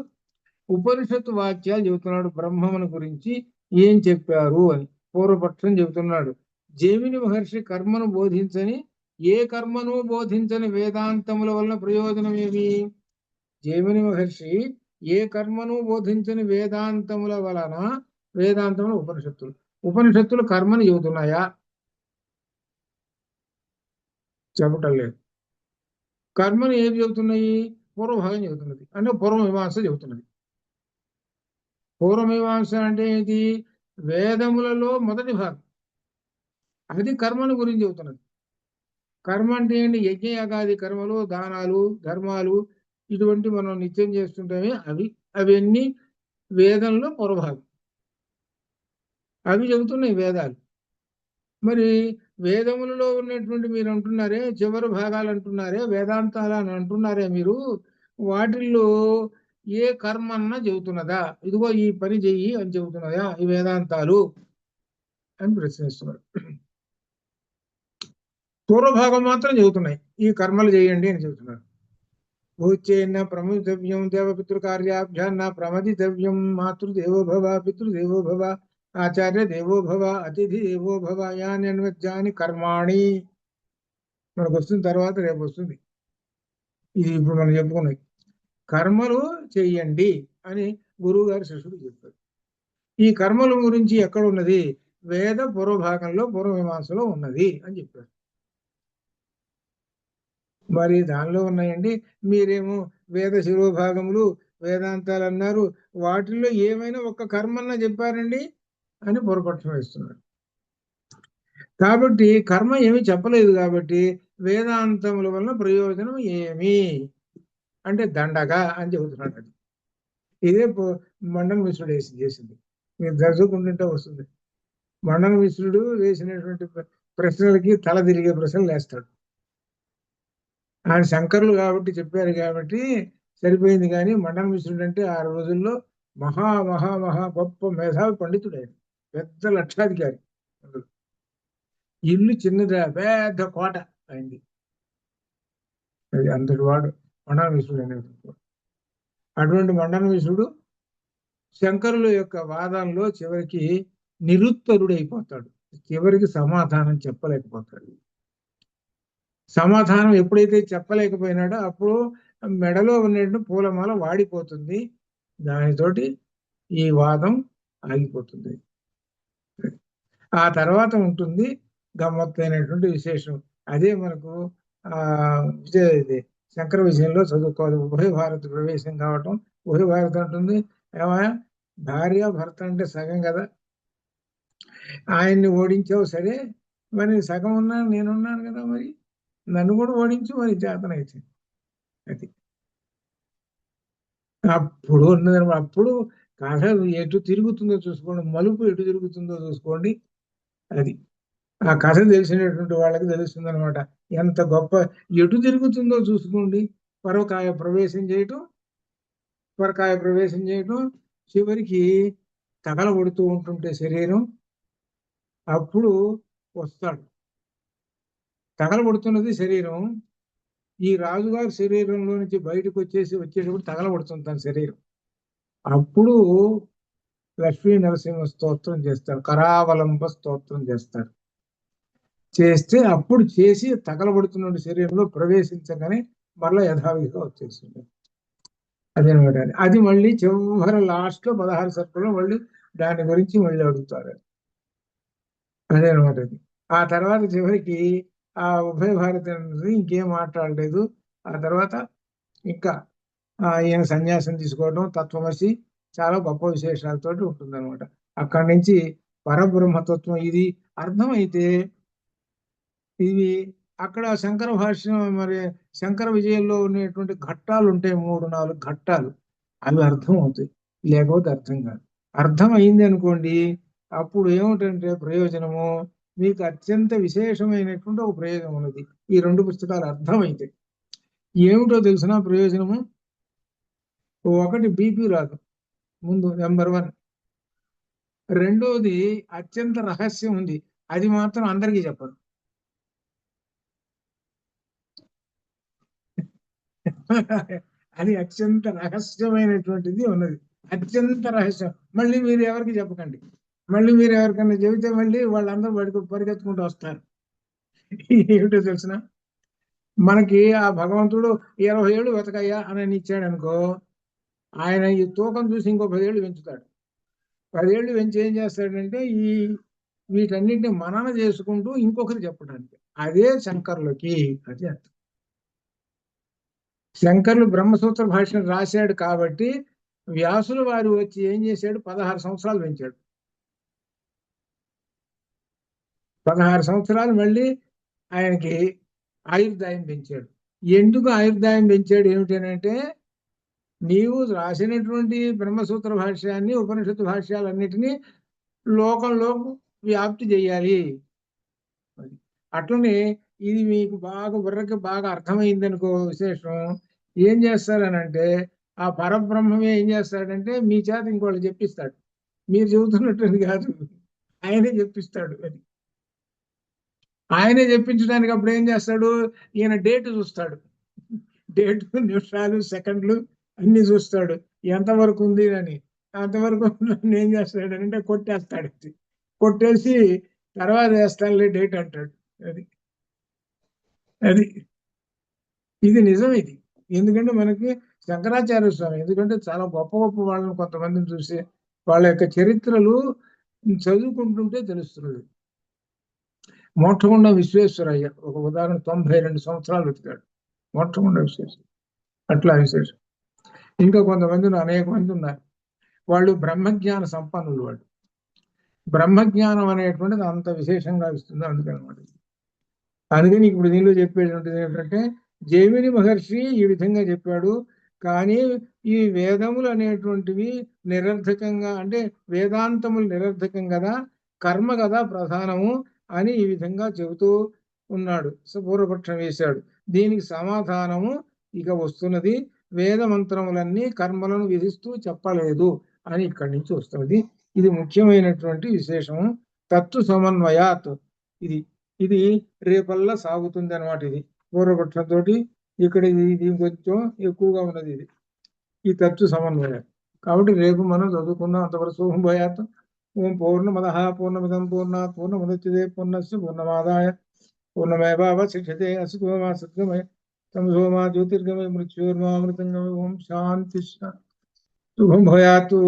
ఉపనిషత్తు వాక్యాలు చెబుతున్నాడు. బ్రహ్మమును గురించి ఏం చెప్పారు అని పూర్వపక్షం చెబుతున్నాడు. జైమిని మహర్షి కర్మను బోధించని, ఏ కర్మను బోధించని వేదాంతముల వలన ప్రయోజనం ఏమి? జైమిని మహర్షి ఏ కర్మను బోధించని వేదాంతముల వలన, వేదాంతముల ఉపనిషత్తులు కర్మను చెబుతున్నాయా? చెప్పటం లేదు. కర్మను ఏం చెబుతున్నాయి? పూర్వభాగం చెబుతున్నది, అంటే పూర్వమీమాంస చెబుతున్నది. పూర్వమీమాంస అంటే ఏంటి? వేదములలో మొదటి భాగం, అది కర్మను గురించి చెబుతున్నది. కర్మ అంటే ఏంటి? యజ్ఞయాగాది కర్మలు, దానాలు, ధర్మాలు, ఇటువంటి మనం నిత్యం చేస్తుంటామే అవన్నీ వేదంలో పూర్వభాగం, అవి చెబుతున్నాయి వేదాలు. మరి వేదములలో ఉన్నటువంటి మీరు అంటున్నారే, చివరి భాగాలు అంటున్నారే, వేదాంతాలు అని అంటున్నారే మీరు, వాటిల్లో ఏ కర్మ అన్నా చెబుతున్నదా? ఇదిగో ఈ పని చెయ్యి అని చెబుతున్నదా ఈ వేదాంతాలు అని ప్రశ్నిస్తున్నారు. పూర్వభాగం మాత్రం చెబుతున్నాయి, ఈ కర్మలు చేయండి అని చెబుతున్నారు. భూచేన్న ప్రముదితవ్యం దేవపితృకార్యాభ్యాన్న ప్రమదితవ్యం. మాతృదేవో భవ, పితృదేవో భవ, ఆచార్య దేవో భవ, అతిథి దేవో భవ, యాని కర్మాణి. మనకు వస్తుంది, తర్వాత రేపు వస్తుంది. ఇది ఇప్పుడు మనం చెప్పుకున్నాయి. కర్మలు చెయ్యండి అని గురువు గారు శిష్యుడు చెప్పారు. ఈ కర్మల గురించి ఎక్కడ ఉన్నది? వేద పూర్వభాగంలో, పూర్వమీమాంసలో ఉన్నది అని చెప్పారు. మరి దానిలో ఉన్నాయండి. మీరేమో వేద శిరోభాగములు, వేదాంతాలు అన్నారు, వాటిల్లో ఏమైనా ఒక్క కర్మన్నా చెప్పారండి అని పొరపక్షం వేస్తున్నారు. కాబట్టి కర్మ ఏమీ చెప్పలేదు. కాబట్టి వేదాంతముల వలన ప్రయోజనం ఏమి అంటే దండగా అని చెబుతున్నాడు. అది ఇదే మండన మిశ్రుడు చేసింది. మీరు చదువుకుంటుంటే వస్తుంది. మండన మిశ్రుడు వేసినటువంటి ప్రశ్నలకి తల తిరిగే ప్రశ్నలు వేస్తాడు. ఆయన శంకరులు కాబట్టి చెప్పారు కాబట్టి సరిపోయింది. కానీ మండన మిశ్రుడు అంటే ఆ రోజుల్లో మహా మహా మహా గొప్ప మేధావి పండితుడు. ఆయన పెద్ద లక్షాధికారి. ఇల్లు చిన్నది, పెద్ద కోట అయింది. అది అంతటి వాడు మండన మిశ్రుడు అనేటువంటి. అటువంటి మండన మిశ్రుడు శంకరుల యొక్క వాదంలో చివరికి నిరుత్తరుడైపోతాడు. చివరికి సమాధానం చెప్పలేకపోతాడు. సమాధానం ఎప్పుడైతే చెప్పలేకపోయినాడో అప్పుడు మెడలో ఉన్నటువంటి పూలమాల వాడిపోతుంది. దానితోటి ఈ వాదం ఆగిపోతుంది. ఆ తర్వాత ఉంటుంది గమ్మత్తైనటువంటి విశేషం. అదే మనకు శంకర విజయంలో చదువుకోవాలి. ఉభయ భారత ప్రవేశం కావటం. ఉభయ భారత అంటుంది, ఏమయ్యా భార్య భర్త అంటే సగం కదా, ఆయన్ని ఓడించావు సరే, మరి సగం ఉన్నాను నేనున్నాను కదా, మరి నన్ను కూడా ఓడించు మరి చేతనైతే. అది అప్పుడు ఉన్నది. అప్పుడు కథ ఎటు తిరుగుతుందో చూసుకోండి, మలుపు ఎటు తిరుగుతుందో చూసుకోండి. అది ఆ కథ తెలిసినటువంటి వాళ్ళకి తెలుస్తుంది అనమాట. ఎంత గొప్ప ఎటు తిరుగుతుందో చూసుకోండి. పరకాయ ప్రవేశం చేయటం, చివరికి తగలబడుతూ ఉంటుంటే శరీరం, అప్పుడు వస్తాడు. తగలబడుతున్నది శరీరం. ఈ రాజుగారి శరీరంలో నుంచి బయటకు వచ్చేటప్పుడు తగలబడుతుంది తన శరీరం. అప్పుడు లక్ష్మీ నరసింహ స్తోత్రం చేస్తారు, కరావలంబ స్తోత్రం చేస్తారు. చేస్తే అప్పుడు చేసి తగలబడుతున్న శరీరంలో ప్రవేశించగానే మళ్ళా యథావిధిగా వచ్చేస్తుంది. అదేనమాట. అది మళ్ళీ చివరి లాస్ట్ లో 16 సర్కుల్లో మళ్ళీ దాని గురించి మళ్ళీ అడుగుతారు. అదేనమాట. అది ఆ తర్వాత చివరికి ఆ ఉభయ భారత ఇంకేం మాట్లాడలేదు. ఆ తర్వాత ఇంకా ఈయన సన్యాసం తీసుకోవడం, తత్వమసి, చాలా గొప్ప విశేషాలతోటి ఉంటుంది అనమాట. అక్కడి నుంచి పరబ్రహ్మతత్వం ఇది అర్థమైతే, ఇవి అక్కడ శంకర భాష్యం, మరి శంకర విజయంలో ఉండేటువంటి ఘట్టాలు ఉంటాయి, 3-4 ఘట్టాలు, అవి అర్థం అవుతాయి. లేకపోతే అర్థం కాదు. అర్థం అయింది అనుకోండి, అప్పుడు ఏమిటంటే ప్రయోజనము, మీకు అత్యంత విశేషమైనటువంటి ఒక ప్రయోజనం ఉన్నది. ఈ 2 పుస్తకాలు అర్థమైతే ఏమిటో తెలిసిన ప్రయోజనము. ఒకటి బీపీ రాదు ముందు, నెంబర్ 1. రెండోది అత్యంత రహస్యం ఉంది, అది మాత్రం అందరికీ చెప్పరు. అది అత్యంత రహస్యమైనటువంటిది ఉన్నది. అత్యంత రహస్యం. మళ్ళీ మీరు ఎవరికి చెప్పకండి. మళ్ళీ మీరు ఎవరికన్నా చెబితే మళ్ళీ వాళ్ళందరూ పరిగెత్తుకుంటూ వస్తారు. ఏమిటో తెలిసిన, మనకి ఆ భగవంతుడు 20 ఏళ్ళు బతకయ్యా అని ఇచ్చాడు అనుకో, ఆయన ఈ తూకం చూసి ఇంకో 10 ఏళ్ళు పెంచుతాడు. 10 ఏళ్ళు పెంచి ఏం చేస్తాడంటే వీటన్నిటిని మనన చేసుకుంటూ ఇంకొకరు చెప్పడానికి. అదే శంకర్లకి అది అర్థం. శంకర్లు బ్రహ్మసూత్ర భాష్యం రాశాడు కాబట్టి వ్యాసులు వారు వచ్చి ఏం చేశాడు, 16 సంవత్సరాలు పెంచాడు. 16 సంవత్సరాలు మళ్ళీ ఆయనకి ఆయుర్దాయం పెంచాడు. ఎందుకు ఆయుర్దాయం పెంచాడు ఏమిటనంటే, నీవు రాసినటువంటి బ్రహ్మసూత్ర భాష్యాన్ని, ఉపనిషత్తు భాష్యాలన్నిటినీ లోకంలో వ్యాప్తి చేయాలి. అట్లనే ఇది మీకు బాగా బుర్రకి బాగా అర్థమైందనుకో విశేషం, ఏం చేస్తారనంటే ఆ పరబ్రహ్మమే ఏం చేస్తాడంటే మీ చేత ఇంకోళ్ళు చెప్పిస్తాడు. మీరు చెబుతున్నట్టు కాదు, ఆయనే చెప్పిస్తాడు. అది ఆయనే చెప్పించడానికి అప్పుడు ఏం చేస్తాడు, ఈయన డేట్ చూస్తాడు. డేట్, నిమిషాలు, సెకండ్లు అన్ని చూస్తాడు. ఎంతవరకు ఉంది అని. అంతవరకు ఏం చేస్తాడు కొట్టేస్తాడు. కొట్టేసి తర్వాత వేస్తానులే డేట్ అంటాడు. అది అది ఇది నిజం. ఇది ఎందుకంటే మనకి శంకరాచార్య స్వామి, ఎందుకంటే చాలా గొప్ప గొప్ప వాళ్ళని కొంతమందిని చూసి వాళ్ళ యొక్క చరిత్రలు చదువుకుంటుంటే తెలుస్తున్నది. మోక్షగుండ విశ్వేశ్వరయ్య ఒక ఉదాహరణ, 92 సంవత్సరాలు బతికాడు మోక్షగుండ విశ్వేశ్వర. అట్లా విశేషం. ఇంకా కొంతమంది అనేక మంది ఉన్నారు. వాళ్ళు బ్రహ్మజ్ఞాన సంపన్నులు. వాళ్ళు బ్రహ్మజ్ఞానం అనేటువంటిది అంత విశేషంగా ఇస్తుంది. అందుకని ఇప్పుడు దీనిలో చెప్పేటువంటిది ఏంటంటే, జైమిని మహర్షి ఈ విధంగా చెప్పాడు. కానీ ఈ వేదములు అనేటువంటివి నిరర్థకంగా, అంటే వేదాంతములు నిరర్థకం కదా, కర్మ కదా ప్రధానము అని ఈ విధంగా చెబుతూ ఉన్నాడు. పూర్వపక్షం వేశాడు. దీనికి సమాధానము ఇక వస్తున్నది. వేద మంత్రములన్నీ కర్మలను విధిస్తూ చెప్పలేదు అని ఇక్కడి నుంచి వస్తున్నది. ఇది ముఖ్యమైనటువంటి విశేషము. తత్తు సమన్వయాత్. ఇది ఇది రేపల్లా సాగుతుంది అనమాట. ఇది పూర్వపక్షంతో ఇక్కడ ఇది కొంచెం ఎక్కువగా ఉన్నది. ఇది ఈ తత్తు సమన్వయం. కాబట్టి రేపు మనం చదువుకుందాం. అంతవరకు శుభం భూయాత్. ఓం పూర్ణమదః పూర్ణమిదం పూర్ణాత్ పూర్ణముదచ్యతే పూర్ణస్య పూర్ణమాదాయ పూర్ణమేవావశిష్యతే. అస్తు మా సద్గమయ తమసో మా జ్యోతిర్గమయ మృత్యోర్మామృతంగమయ. ఓం శాంతి. శుభం భూయాత్.